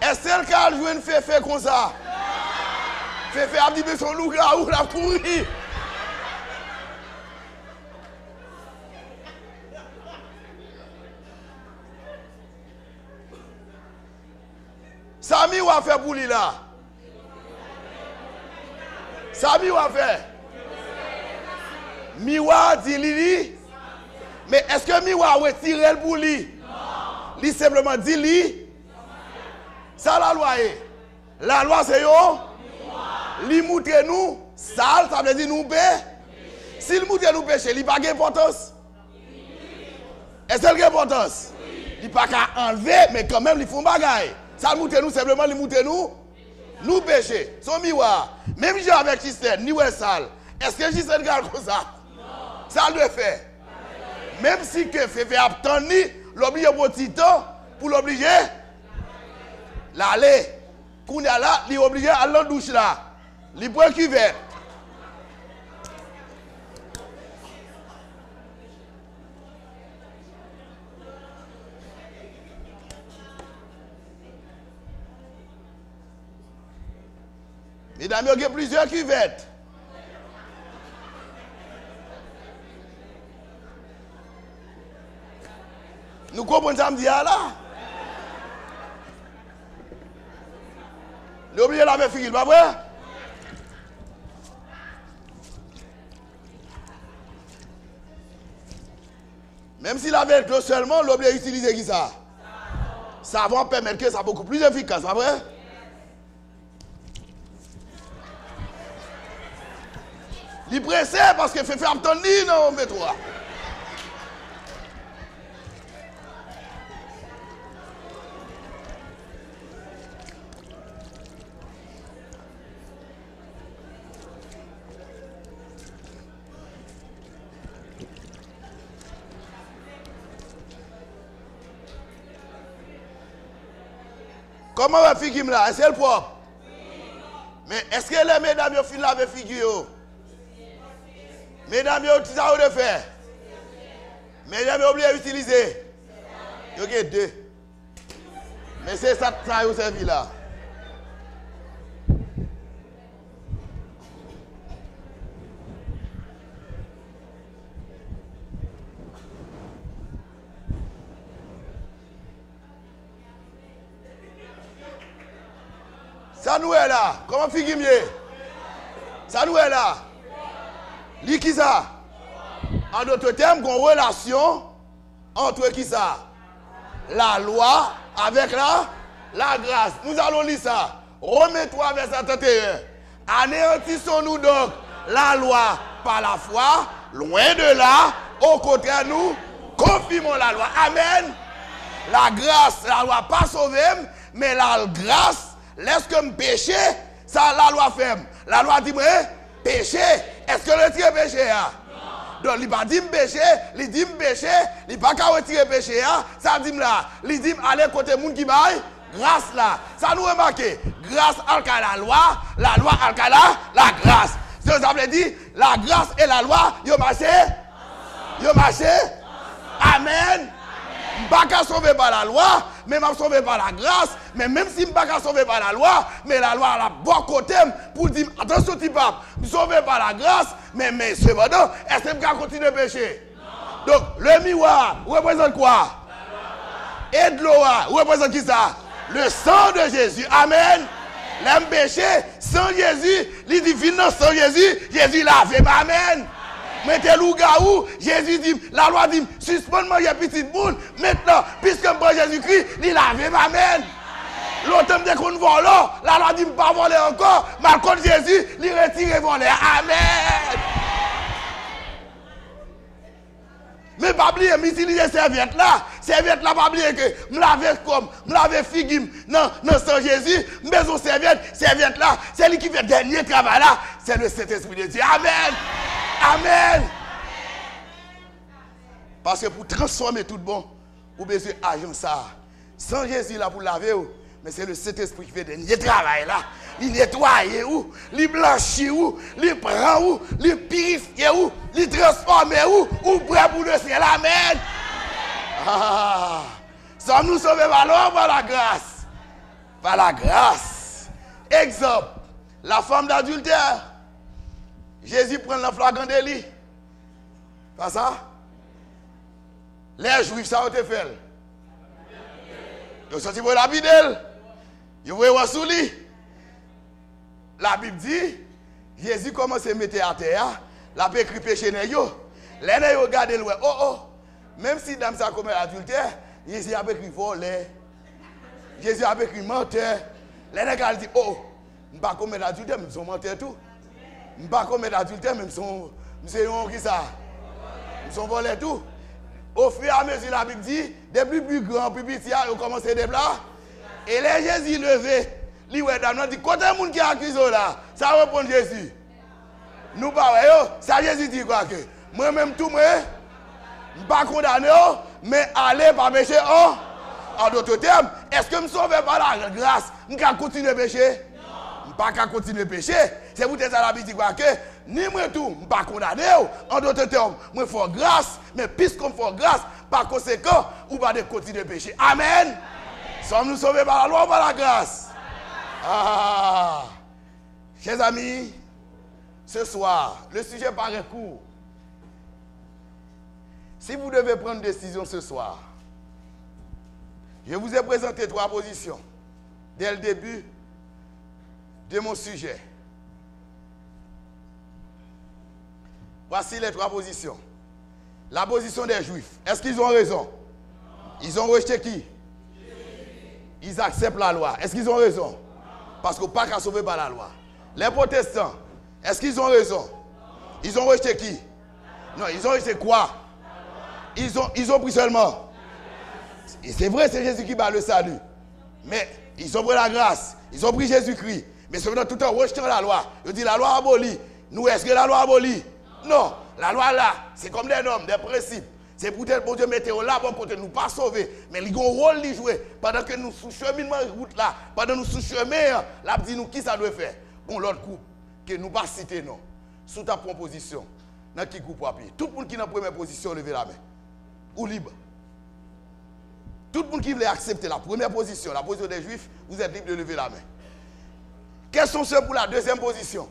[SPEAKER 2] Est-ce qu'elle a joué une féfé comme ça? Féfé a dit, mais son loup là où la pourri. Sami, ou a fait pour lui là? Sami, ou a fait? Miwa dit Lili. Mais est-ce que Miwa a retiré le pour lui? Non. Lui simplement dit lui. Ça la loi est. La loi c'est yo. Li moutre nous sale, ça veut dire nous péché. Si le moutre nous péché, il n'a pas d'importance. Est-ce qu'il a d'importance? Il n'a pas qu'à enlever, mais quand même, il faut un bagage. Ça moutre nous, simplement, il moutre nous péché. Son miroir. Même si avec Gisèle, ni ouais sale. Est-ce que Gisèle garde comme ça? Ça le fait. Même si que fait attendre, l'obliger pour petit temps, pour l'obliger, l'aller. Quand il y a là, il est obligé à aller dans la douche là. Il prend un cuvert. Mesdames, il y a plusieurs cuvettes. Nous comprenons ça, me dit là. L'oublier la figure, pas vrai? Même si la verre seulement, l'oublier utiliser qui ça? Ça va permettre que ça soit beaucoup plus efficace, pas vrai? Il est pressé parce qu'il fait faire attendre non, métro. Comment va figure là? Est-ce qu'elle est propre? Mais est-ce que les mesdames ont fini laver figure? Mesdames, vous utilisez ça de faire. Mesdames, vous oubliez d'utiliser. Il y a deux. Mais c'est ça que vous servi là. Ça nous est là. Comment figure mieux? Ça nous est là. Li qui ça? En d'autres termes, qu'on relation entre qui ça? La loi avec la grâce. Nous allons lire ça. Remets-toi verset 31. Anéantissons-nous donc la loi par la foi Loin de là, au contraire, nous confirmons la loi. Amen. La grâce, la loi pas sauvé, mais la grâce, laisse que me péché, ça la loi fait. La loi dit, péché, est-ce que le tirer péché? Donc, il va dire péché, il dit péché, il va pas retirer péché, ça dit là, il dit aller côté monde qui baille, grâce là. Ça nous remarque, grâce à la loi à la grâce. Ça veut dire, la grâce et la loi, ils marché. Amen. Je ne suis pas sauvé par la loi, mais je suis sauvé par la grâce. Mais même si je ne suis pas sauvé par la loi, mais la loi a la bon côté pour dire, attention, tu pape, je suis sauvé par la grâce, mais cependant, est-ce que je peux continuer à pécher? Non. Donc, le miroir représente quoi? Et de l'eau représente qui ça? Le sang de Jésus. Amen. L'homme péché, sans Jésus, il dit, non, sans Jésus, Jésus l'a fait. Amen. Mettez le gaou, Jésus dit, la loi dit, suspends-moi, il y a petit boule. Maintenant, puisque je prends Jésus-Christ, il a fait. Amen. L'autre, dès qu'on vole, la loi dit, pas voler encore. Mais contre Jésus, il retire et voler. Amen. Mais pas oublier, m'utiliser serviette là, pas oublier que me laver figuim, non, sans Jésus, mais au serviette là, c'est lui qui fait le dernier travail là, c'est le Saint-Esprit de Dieu. Amen. Amen. Parce que pour transformer tout bon, vous avez besoin d'agir ça. Sans Jésus là pour laver, mais c'est le Saint-Esprit qui fait le dernier travail là. Il nettoie, il blanchit, il prend, il purifie, il transforme, ou prêt pour le ciel. Amen. Sommes-nous sauvés par la grâce? Par la grâce. Exemple, la femme d'adultère. Jésus prend la flagrant délit. Pas ça? Les Juifs, ça a été fait. Ils ont sorti pour la bidelle. Ils voient sous lui. La Bible dit, Jésus commence à mettre à terre, la paix écrit péché dans yo. Les nègres regardent le même si dame ça commet adultère, Jésus a écrit voler. Jésus a écrit menteur. Les nègres disent je ne pas commettre adultère, mais ils sont menteurs tout. Je ne pas commettre adultère, mais ils sont qui ça? Ils sont volés tout. Au fur et à mesure, la Bible dit, des plus grands, plus petits, ils ont commencé à déplacer. Et les Jésus levé. Li wè dame nan dit côté moun qui accuse là, ça répond Jésus. Nous pas ça Jésus dit quoi que moi même tout moi pas condamné mais aller pas pécher en d'autres termes, est-ce que me sauvé par la grâce, me ka continuer à pécher? Non. Pas qu'à continuer à pécher. C'est pour ça la Bible dit quoi que ni moi tout, pas condamné en d'autres termes, moi faut grâce, mais puisqu'on faut grâce, par conséquent, ou pas de continuer à pécher. Amen. Sommes-nous sauvés par la loi ou par la grâce? Chers amis, ce soir, le sujet paraît court. Si vous devez prendre une décision ce soir, je vous ai présenté 3 positions dès le début de mon sujet. Voici les 3 positions. La position des Juifs. Est-ce qu'ils ont raison? Ils ont rejeté qui? Ils acceptent la loi. Est-ce qu'ils ont raison? Parce qu'on n'est pas qu'à sauver par la loi. Les protestants, est-ce qu'ils ont raison? Ils ont rejeté qui? Non, ils ont rejeté quoi? Ils ont pris seulement. Et c'est vrai, c'est Jésus qui bat le salut. Mais ils ont pris la grâce. Ils ont pris Jésus-Christ. Mais cependant, tout en rejetant la loi. Ils disent la loi abolie. Nous, est-ce que la loi abolie? Non. La loi là, c'est comme des normes, des principes. C'est peut-être pour Dieu mettre là pour côté nous pas sauver, mais il y a un rôle à jouer pendant que nous sous cheminement route là, pendant nous sous chemin, là dit nous qui ça doit faire. Bon l'autre coup que nous pas citer non. Sous ta proposition, dans qui groupe papier. Tout le monde qui est dans la première position levez la main. Ou libre. Tout le monde qui veut accepter la première position, la position des Juifs, vous êtes libre de lever la main. Quels sont ceux pour la deuxième position?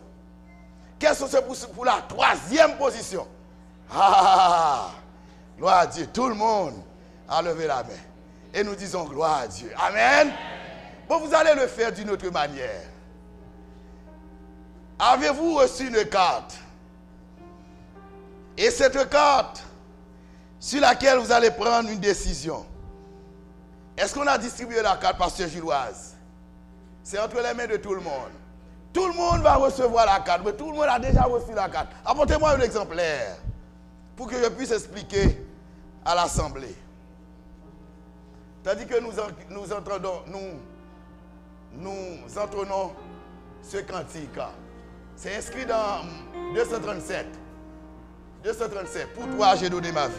[SPEAKER 2] Quels sont ceux pour la troisième position? Gloire à Dieu. Tout le monde a levé la main. Et nous disons gloire à Dieu. Amen. Bon, vous allez le faire d'une autre manière. Avez-vous reçu une carte? Et cette carte sur laquelle vous allez prendre une décision. Est-ce qu'on a distribué la carte, Pasteur Gilloise? C'est entre les mains de tout le monde. Tout le monde va recevoir la carte, mais tout le monde a déjà reçu la carte. Apportez-moi un exemplaire. pour que je puisse expliquer à l'Assemblée. Tandis que nous entonnons ce cantique. C'est inscrit dans 237. 237. Pour toi, j'ai donné ma vie.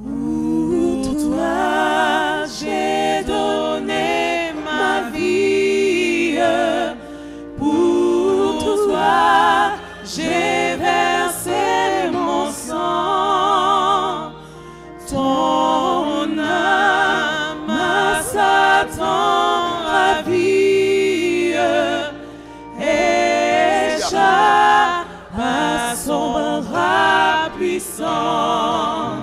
[SPEAKER 1] Pour toi, j'ai donné ma vie. Pour toi, j'ai versé mon sang. Ton âme à Satan ravie. Échappe à son bras puissant.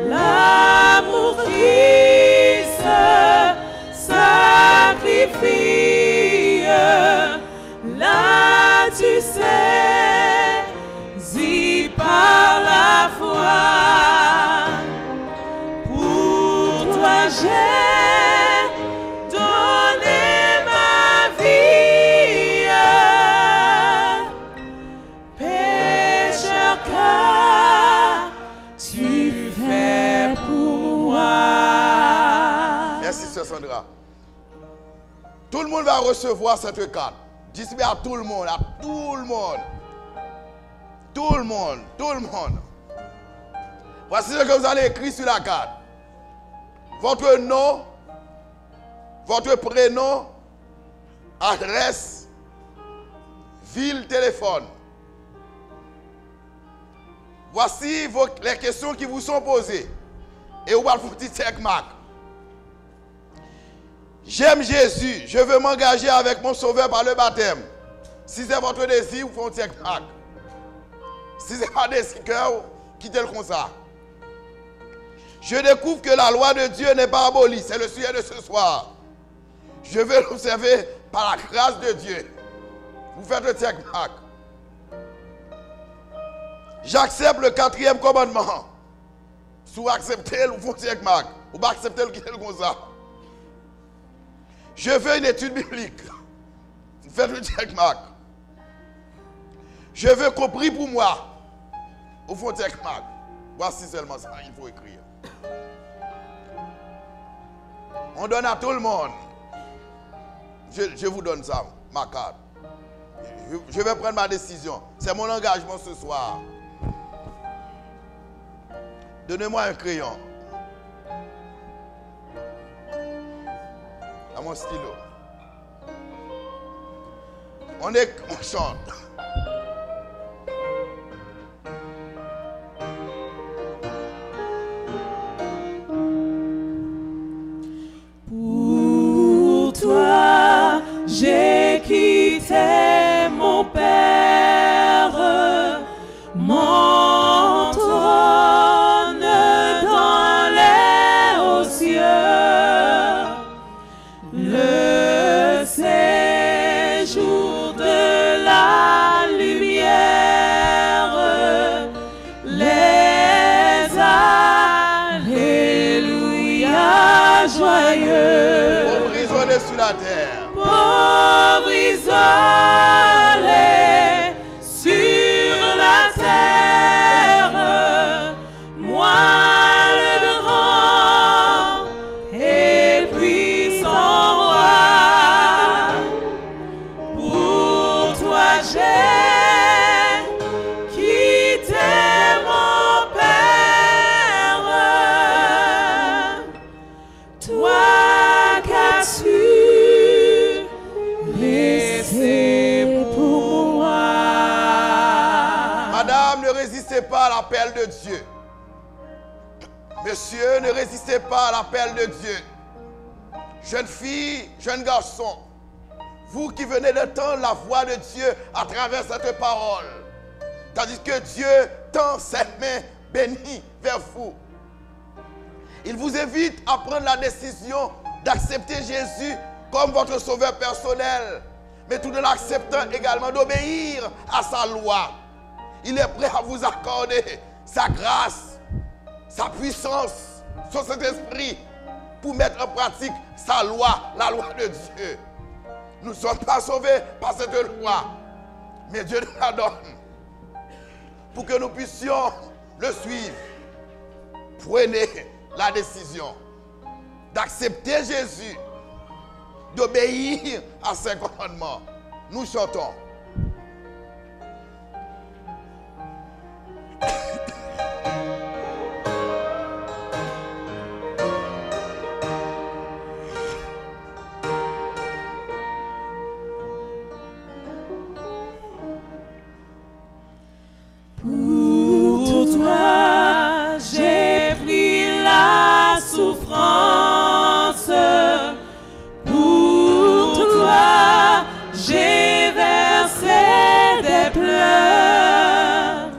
[SPEAKER 1] L'amour qui se sacrifie, là tu sais, y par la foi. Pour toi j'ai donné ma vie, pécheur car tu fais pour moi.
[SPEAKER 2] Merci, Sœur Sandra. Tout le monde va recevoir cette carte. Distribuez à tout le monde, à tout le monde. Tout le monde, tout le monde. Voici ce que vous allez écrire sur la carte. Votre nom, votre prénom, adresse, ville, téléphone. Voici les questions qui vous sont posées. Et vous allez vous dire check mark. J'aime Jésus, je veux m'engager avec mon Sauveur par le baptême. Si c'est votre désir, vous faites un check mark. Si ce n'est pas des cœurs, quittez-le comme ça. Je découvre que la loi de Dieu n'est pas abolie. C'est le sujet de ce soir. Je veux l'observer par la grâce de Dieu. Vous faites le check mark. J'accepte le 4e commandement. Si vous acceptez, vous faites check mark. Ou pas accepter le quittez-le comme ça. Je veux une étude biblique. Vous faites le check mark. Je veux qu'on prie pour moi. Vous faites check mark. Voici seulement ça, il faut écrire. On donne à tout le monde. Je vous donne ça, ma carte. Je vais prendre ma décision. C'est mon engagement ce soir. Donnez-moi un crayon. À mon stylo. On chante.
[SPEAKER 1] Pour toi, j'ai quitté mon Père, mon trône dans les hauts cieux, le séjour de la lumière, les alléluia joyeux.
[SPEAKER 2] Pauvre isolé sur la terre.
[SPEAKER 1] Pauvre isolé sur la terre, moi le grand et puissant roi, pour toi j'ai quitté mon Père, toi qu'as-tu laissé pour moi.
[SPEAKER 2] Madame, ne résistez pas à l'appel de Dieu. Monsieur, ne résistez pas à l'appel de Dieu. Jeune fille, jeune garçon, vous qui venez d'entendre la voix de Dieu à travers cette parole, tandis que Dieu tend ses mains bénies vers vous. Il vous invite à prendre la décision d'accepter Jésus comme votre sauveur personnel, mais tout en acceptant également d'obéir à sa loi. Il est prêt à vous accorder sa grâce, sa puissance, son Saint-Esprit pour mettre en pratique sa loi, la loi de Dieu. Nous ne sommes pas sauvés par cette loi, mais Dieu nous la donne pour que nous puissions le suivre. Prenez la décision d'accepter Jésus, d'obéir à ses commandements. Nous chantons.
[SPEAKER 1] Pour toi, j'ai pris la souffrance. Pour toi, j'ai versé des pleurs.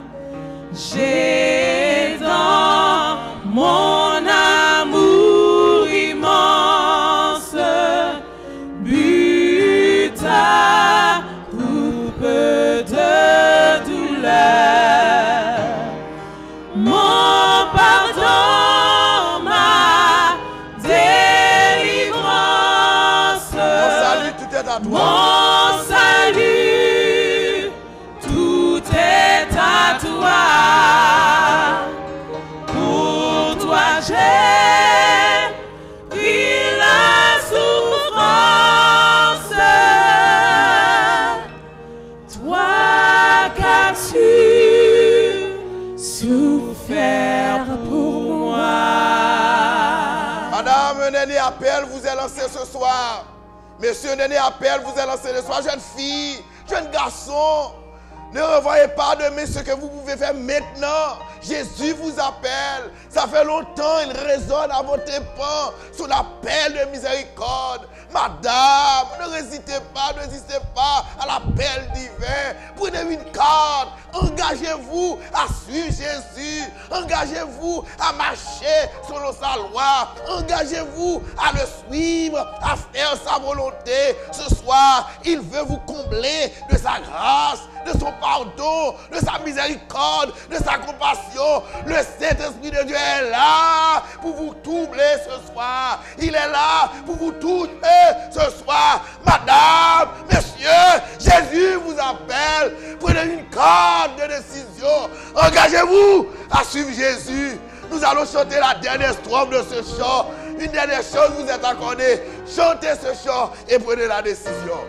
[SPEAKER 1] J'ai dans mon amour immense bu ta coupe de douleur. Mon pardon, ma délivrance.
[SPEAKER 2] Mon salut, tout est à toi.
[SPEAKER 1] Mon salut, tout est à toi. Pour toi, j'ai pris la souffrance. Toi qu'as-tu souffert pour moi?
[SPEAKER 2] Madame, un dernier appel vous est lancé ce soir. Monsieur, un dernier appel vous est lancé ce soir. Jeune fille, jeune garçon, ne revoyez pas demain ce que vous pouvez faire maintenant. Jésus vous appelle. Ça fait longtemps, il résonne à votre épaule sous l'appel de miséricorde. Madame, ne résistez pas à l'appel divin. Prenez une carte. Engagez-vous à suivre Jésus. Engagez-vous à marcher selon sa loi. Engagez-vous à le suivre, à faire sa volonté. Ce soir, il veut vous combler de sa grâce, de son pardon, de sa miséricorde, de sa compassion. Le Saint-Esprit de Dieu est là pour vous troubler ce soir. Il est là pour vous toucher ce soir. Madame, monsieur, Jésus vous appelle. Prenez une carte de décision. Engagez-vous à suivre Jésus. Nous allons chanter la dernière strophe de ce chant. Une dernière chose vous est accordée. Chantez ce chant et prenez la décision.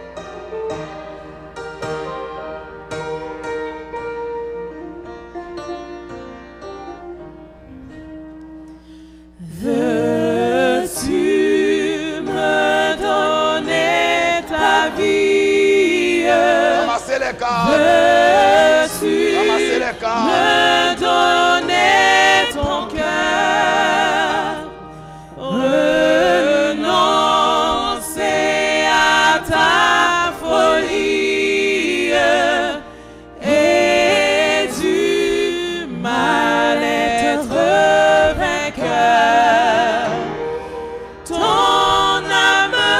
[SPEAKER 1] Veux-tu me donner ta vie?
[SPEAKER 2] Ramassez les cartes.
[SPEAKER 1] Veux-tu
[SPEAKER 2] Ramassez les cartes.
[SPEAKER 1] me donner ton cœur? Renoncer à ta folie et du mal-être vainqueur. Ton amour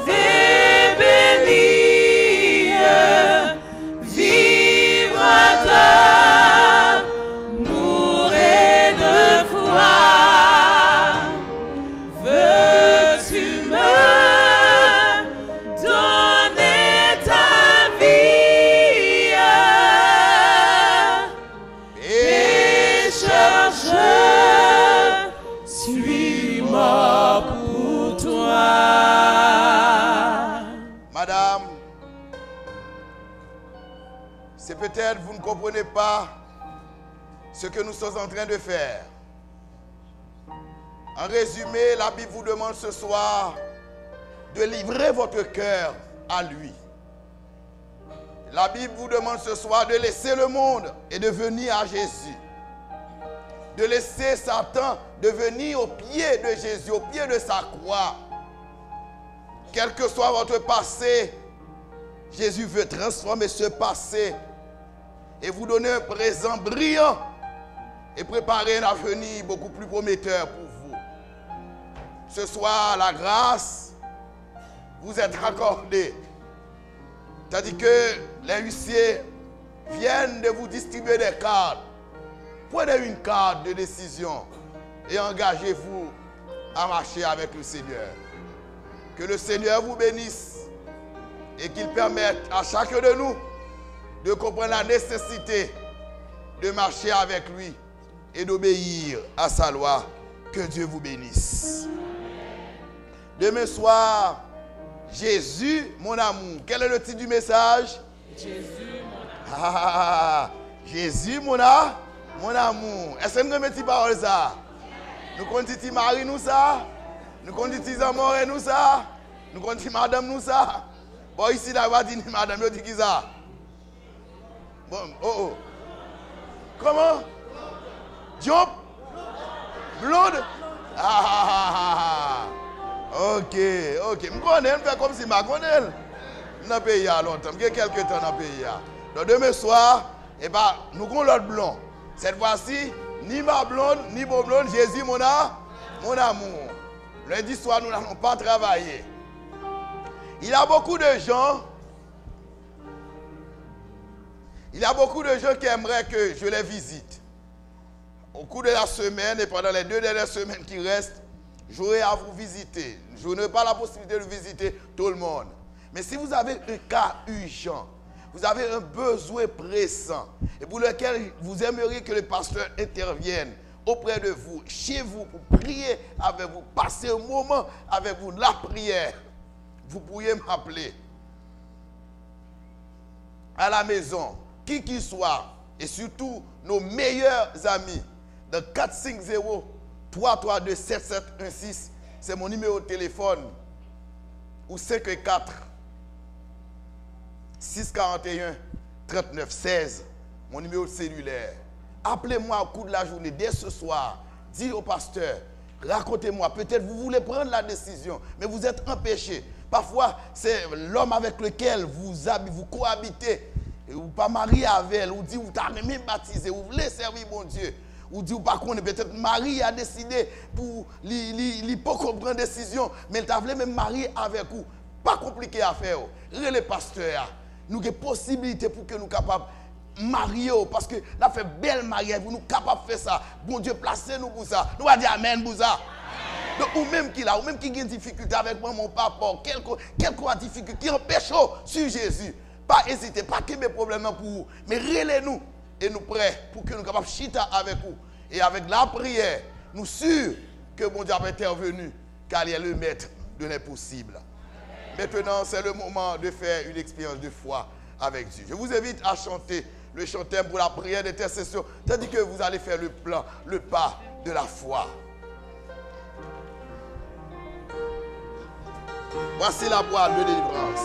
[SPEAKER 1] est béni, vivre d'amour et de foi. Veux-tu me donner ta vie? Pécheur, je suis mort pour toi.
[SPEAKER 2] Madame, c'est peut-être vous ne comprenez pas ce que nous sommes en train de faire. En résumé, la Bible vous demande ce soir de livrer votre cœur à lui. La Bible vous demande ce soir de laisser le monde et de venir à Jésus. De laisser Satan de venir au pied de Jésus, au pied de sa croix. Quel que soit votre passé, Jésus veut transformer ce passé et vous donner un présent brillant et préparer un avenir beaucoup plus prometteur pour vous. Ce soir, la grâce vous est accordée. Tandis que les huissiers viennent de vous distribuer des cartes. Prenez une carte de décision et engagez-vous à marcher avec le Seigneur. Que le Seigneur vous bénisse et qu'il permette à chacun de nous de comprendre la nécessité de marcher avec lui et d'obéir à sa loi. Que Dieu vous bénisse. Demain soir, Jésus, mon amour. Quel est le titre du message?
[SPEAKER 1] Jésus, mon amour.
[SPEAKER 2] Ah, Jésus, mon amour. Est-ce que nous mettons parole ça? Nous connaissons Marie nous ça? Nous connaissons Zamore nous ça? Nous connaissons Madame nous ça? Bon, ici, là, on va dire Madame, on dit qui ça? Bon, oh. Comment? Diop? Blonde? Ah. Ok. Je connais, je fais comme si je connais. Dans le pays, il y a longtemps. Il y a quelques temps dans le pays. Donc demain soir, nous avons l'autre blond. Cette fois-ci, ni ma blonde, ni mon blonde, Jésus, mon amour. Lundi soir, nous n'allons pas travailler. Il y a beaucoup de gens qui aimeraient que je les visite. Au cours de la semaine et pendant les 2 dernières semaines qui restent, j'aurai à vous visiter. Je n'ai pas la possibilité de visiter tout le monde. Mais si vous avez un cas urgent, vous avez un besoin pressant, et pour lequel vous aimeriez que le pasteur intervienne auprès de vous, chez vous, pour prier avec vous, passer un moment avec vous, la prière, vous pourriez m'appeler à la maison, qui qu'il soit, et surtout nos meilleurs amis, dans 450-332-7716, c'est mon numéro de téléphone, ou 54-641-3916, mon numéro de cellulaire. Appelez-moi au cours de la journée, dès ce soir, dites au pasteur, racontez-moi, peut-être vous voulez prendre la décision, mais vous êtes empêché. Parfois, c'est l'homme avec lequel vous cohabitez, et vous pas marié avec elle, ou dit vous t'avez même baptisé, vous voulez servir mon Dieu, ou dit ou pas qu'on est peut-être Marie a décidé pour lui pas comprendre décision, mais il t'a voulu même marier avec vous. Pas compliqué à faire. Les pasteurs, nous avons possibilité pour que nous capables marier parce que nous fait belle mariage, nous capables de faire ça. Bon Dieu, placez-nous pour ça. Nous allons dire amen pour ça. Donc, ou même qui a une difficulté avec moi, mon papa, quelque difficulté qui empêche sur Jésus. Pas hésiter, pas qu'il y ait des problèmes pour vous, mais relais-nous et nous prêts pour que nous soyons capables de chiter avec vous. Et avec la prière, nous sûrs que mon Dieu a intervenu, car il est le maître de l'impossible. Maintenant, c'est le moment de faire une expérience de foi avec Dieu. Je vous invite à chanter le chantème pour la prière d'intercession, tandis que vous allez faire le pas de la foi. Voici la boîte de délivrance.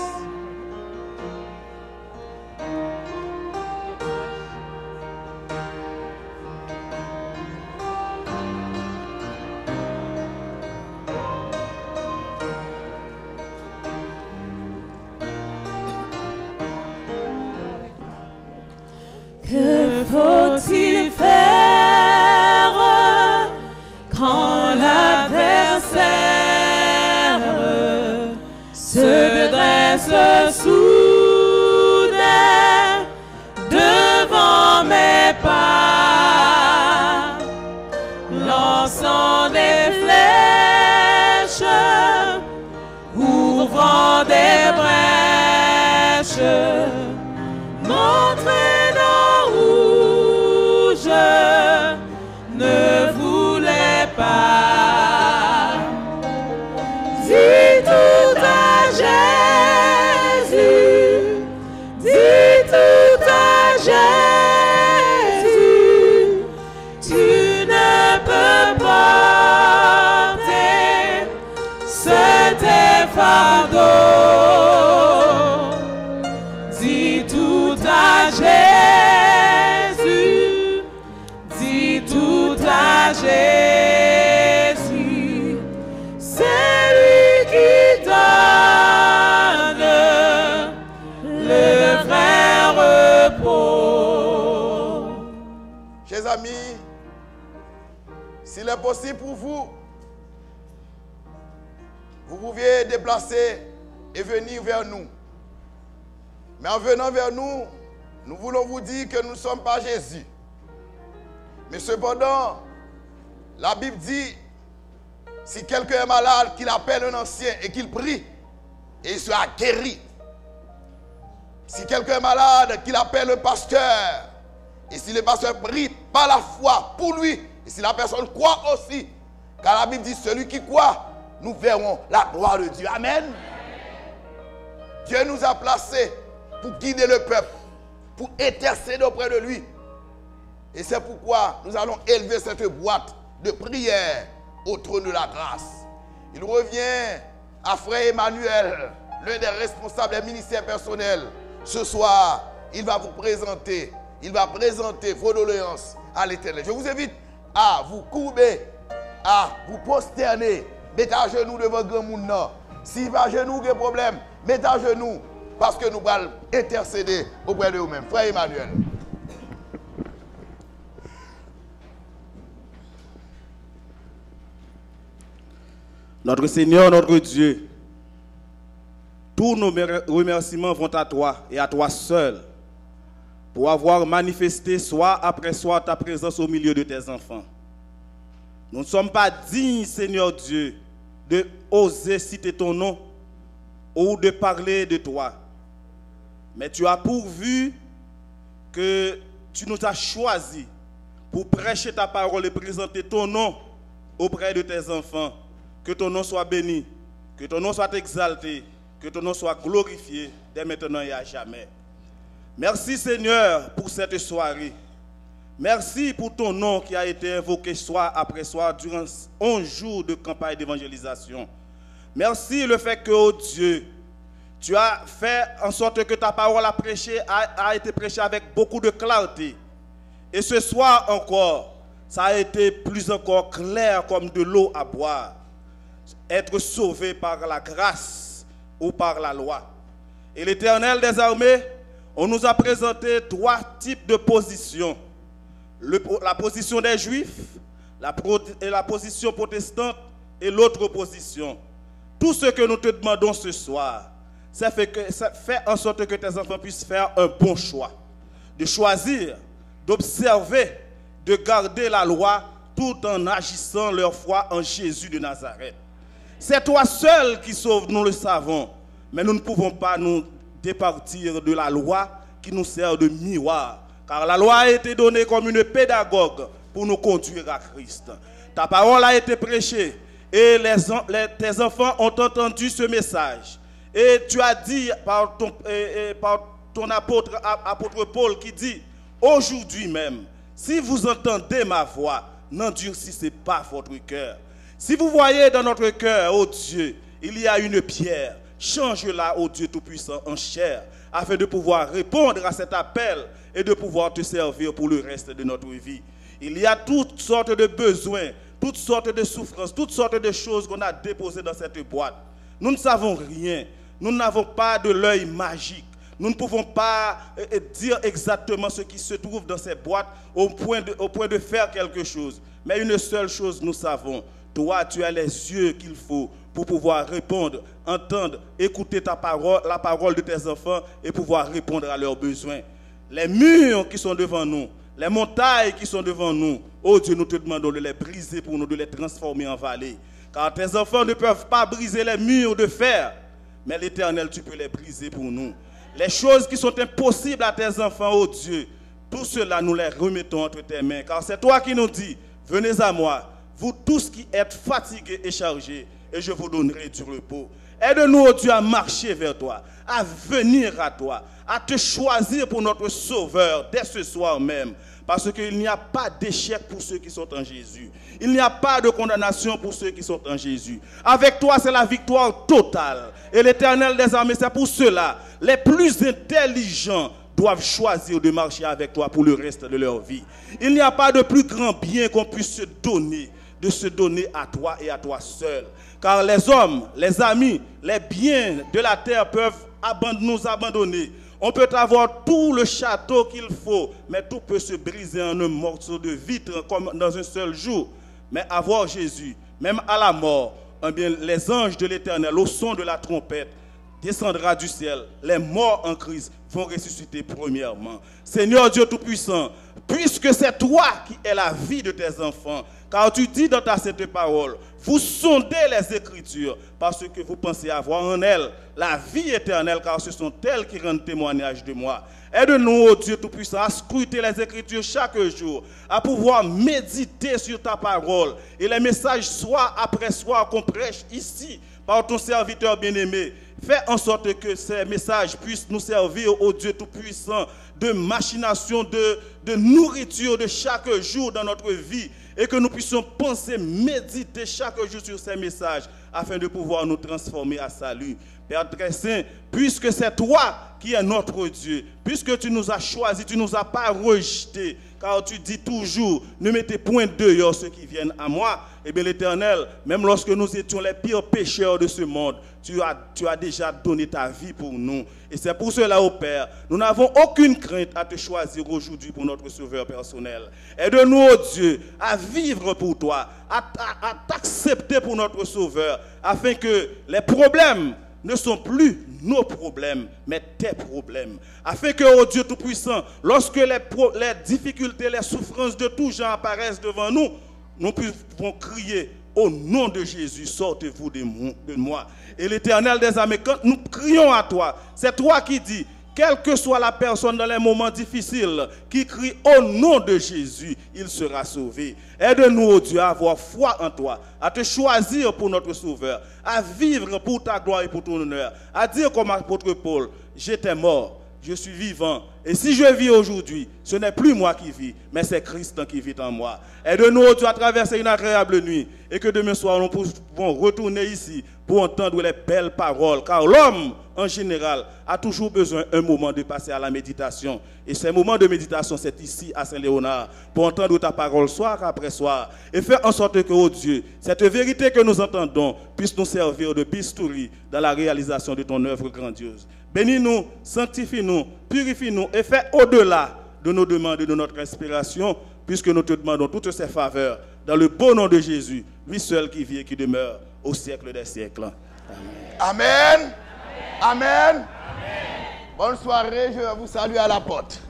[SPEAKER 1] Que faut-il faire quand l'adversaire se dresse
[SPEAKER 2] s'il est possible pour vous, vous pouviez déplacer et venir vers nous. Mais en venant vers nous, nous voulons vous dire que nous ne sommes pas Jésus. Mais cependant, la Bible dit, si quelqu'un est malade, qu'il appelle un ancien et qu'il prie, et il sera guéri. Si quelqu'un est malade, qu'il appelle un pasteur, et si le pasteur prie par la foi pour lui, et si la personne croit aussi, car la Bible dit, celui qui croit, nous verrons la gloire de Dieu. Amen. Dieu nous a placés pour guider le peuple, pour intercéder auprès de lui. Et c'est pourquoi nous allons élever cette boîte de prière au trône de la grâce. Il revient à Frère Emmanuel, l'un des responsables des ministères personnels. Ce soir, il va vous présenter, il va présenter vos doléances à l'Éternel. Je vous invite à vous courber, à vous prosterner, mettez à genoux devant grand monde. S'il va à genoux, il y a un problème, mettez à genoux, parce que nous allons intercéder auprès de vous-même. Frère Emmanuel.
[SPEAKER 5] Notre Seigneur, notre Dieu, tous nos remerciements vont à toi et à toi seul pour avoir manifesté soir après soir ta présence au milieu de tes enfants. Nous ne sommes pas dignes, Seigneur Dieu, de oser citer ton nom ou de parler de toi. Mais tu as pourvu que tu nous as choisis pour prêcher ta parole et présenter ton nom auprès de tes enfants. Que ton nom soit béni, que ton nom soit exalté, que ton nom soit glorifié dès maintenant et à jamais. Merci Seigneur pour cette soirée. Merci pour ton nom qui a été invoqué soir après soir durant 11 jours de campagne d'évangélisation. Merci le fait que, oh Dieu, tu as fait en sorte que ta parole a été prêchée avec beaucoup de clarté. Et ce soir encore, ça a été plus encore clair comme de l'eau à boire. Être sauvé par la grâce ou par la loi. Et l'Éternel des armées, on nous a présenté 3 types de positions. La position des Juifs, la position protestante et l'autre position. Tout ce que nous te demandons ce soir, ça fait en sorte que tes enfants puissent faire un bon choix. De choisir, d'observer, de garder la loi tout en agissant leur foi en Jésus de Nazareth. C'est toi seul qui sauves, nous le savons. Mais nous ne pouvons pas nous départir de la loi qui nous sert de miroir. Car la loi a été donnée comme une pédagogue pour nous conduire à Christ. Ta parole a été prêchée et tes enfants ont entendu ce message. Et tu as dit par ton apôtre Paul qui dit, aujourd'hui même, si vous entendez ma voix, n'endurcissez pas votre cœur. Si vous voyez dans notre cœur, ô Dieu, il y a une pierre, change-la, ô Dieu Tout-Puissant, en chair, afin de pouvoir répondre à cet appel et de pouvoir te servir pour le reste de notre vie. Il y a toutes sortes de besoins, toutes sortes de souffrances, toutes sortes de choses qu'on a déposées dans cette boîte. Nous ne savons rien, nous n'avons pas de l'œil magique. Nous ne pouvons pas dire exactement ce qui se trouve dans ces boîtes au point de faire quelque chose. Mais une seule chose nous savons. Toi, tu as les yeux qu'il faut pour pouvoir répondre, entendre, écouter ta parole, la parole de tes enfants et pouvoir répondre à leurs besoins. Les murs qui sont devant nous, les montagnes qui sont devant nous, oh Dieu, nous te demandons de les briser pour nous, de les transformer en vallées. Car tes enfants ne peuvent pas briser les murs de fer, mais l'Éternel, tu peux les briser pour nous. Les choses qui sont impossibles à tes enfants, oh Dieu, tout cela nous les remettons entre tes mains. Car c'est toi qui nous dis, venez à moi, vous tous qui êtes fatigués et chargés, et je vous donnerai du repos. Aide-nous, oh Dieu, à marcher vers toi, à venir à toi, à te choisir pour notre Sauveur dès ce soir même. Parce qu'il n'y a pas d'échec pour ceux qui sont en Jésus. Il n'y a pas de condamnation pour ceux qui sont en Jésus. Avec toi, c'est la victoire totale. Et l'Éternel des armées, c'est pour cela, les plus intelligents doivent choisir de marcher avec toi pour le reste de leur vie. Il n'y a pas de plus grand bien qu'on puisse se donner, de se donner à toi et à toi seul. Car les hommes, les amis, les biens de la terre peuvent nous abandonner. On peut avoir tout le château qu'il faut, mais tout peut se briser en un morceau de vitre comme dans un seul jour. mais à voir Jésus, même à la mort, eh bien, les anges de l'Éternel, au son de la trompette, descendra du ciel. Les morts en Christ vont ressusciter premièrement. Seigneur Dieu Tout-Puissant, puisque c'est toi qui es la vie de tes enfants, car tu dis dans ta sainte parole, vous sondez les Écritures parce que vous pensez avoir en elles la vie éternelle, car ce sont elles qui rendent témoignage de moi. Aide-nous, ô Dieu Tout-Puissant, à scruter les Écritures chaque jour, à pouvoir méditer sur ta parole et les messages soir après soir qu'on prêche ici par ton serviteur bien-aimé. Fais en sorte que ces messages puissent nous servir, ô Dieu Tout-Puissant, de machination, de nourriture de chaque jour dans notre vie, et que nous puissions penser, méditer chaque jour sur ces messages afin de pouvoir nous transformer à salut. Père très saint, puisque c'est toi qui es notre Dieu, puisque tu nous as choisis, tu ne nous as pas rejetés, car tu dis toujours, ne mettez point dehors ceux qui viennent à moi. Eh bien l'Éternel, même lorsque nous étions les pires pécheurs de ce monde, tu as déjà donné ta vie pour nous. Et c'est pour cela, ô Père, nous n'avons aucune crainte à te choisir aujourd'hui pour notre sauveur personnel. Aide-nous, ô Dieu, à vivre pour toi, à t'accepter pour notre sauveur, afin que les problèmes ne sont plus nos problèmes, mais tes problèmes. Afin que, ô Dieu Tout-Puissant, lorsque les difficultés, les souffrances de tout genre apparaissent devant nous, nous pouvons crier au nom de Jésus, sortez-vous de moi. Et l'Éternel des armées, quand nous crions à toi, c'est toi qui dis, quelle que soit la personne dans les moments difficiles qui crie au nom de Jésus, il sera sauvé. Aide-nous, ô Dieu, à avoir foi en toi, à te choisir pour notre sauveur, à vivre pour ta gloire et pour ton honneur, à dire comme apôtre Paul, j'étais mort, je suis vivant. Et si je vis aujourd'hui, ce n'est plus moi qui vis, mais c'est Christ qui vit en moi. Aide-nous, ô Dieu, à traverser une agréable nuit et que demain soir, nous pouvons retourner ici pour entendre les belles paroles. Car l'homme, en général, a toujours besoin d'un moment de passer à la méditation. Et ce moment de méditation, c'est ici à Saint-Léonard, pour entendre ta parole soir après soir. Et faire en sorte que, ô Dieu, cette vérité que nous entendons puisse nous servir de bistouri dans la réalisation de ton œuvre grandiose. Bénis-nous, sanctifie-nous, purifie-nous et fais au-delà de nos demandes et de notre inspiration, puisque nous te demandons toutes ces faveurs dans le beau nom de Jésus, lui seul qui vit et qui demeure au siècle des siècles.
[SPEAKER 2] Amen. Amen. Amen. Amen. Bonne soirée, je vous salue à la porte.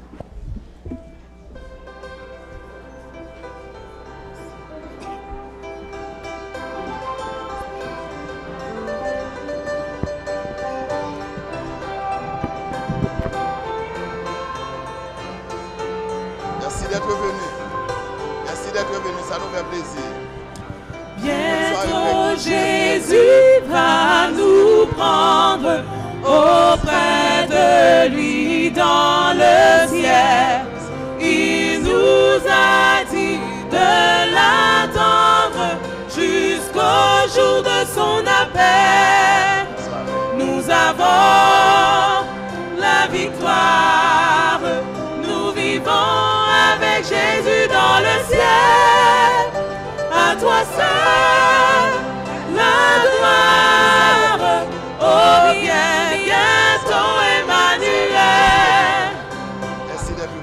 [SPEAKER 2] Merci d'être venu. Merci d'être venu, ça nous fait plaisir.
[SPEAKER 1] Bientôt Jésus va nous prendre auprès de lui dans le ciel. Il nous a dit de l'attendre jusqu'au jour de son appel. Nous avons la victoire. Nous vivons avec Jésus dans le ciel. À toi seul la gloire, oh bientôt Emmanuel.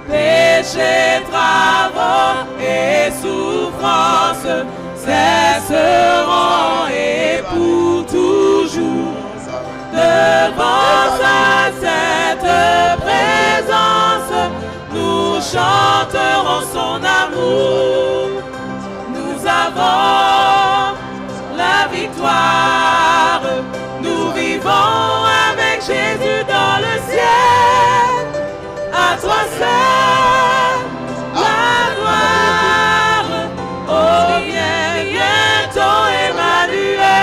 [SPEAKER 1] Péché, travaux et souffrances cesseront et pour toujours. Devant sa sainte présence, nous chanterons son amour. Nous avons la victoire. Nous vivons avec Jésus dans le ciel. À toi seul la gloire. Oh, bientôt Emmanuel.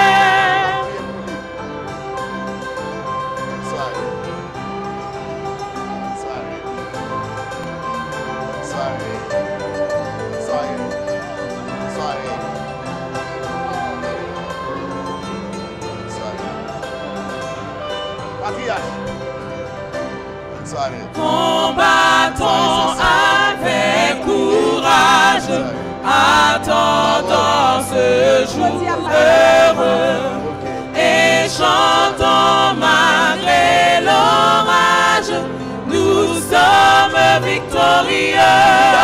[SPEAKER 1] Combattons avec courage, attendant ce jour heureux, et chantons malgré l'orage, nous sommes victorieux.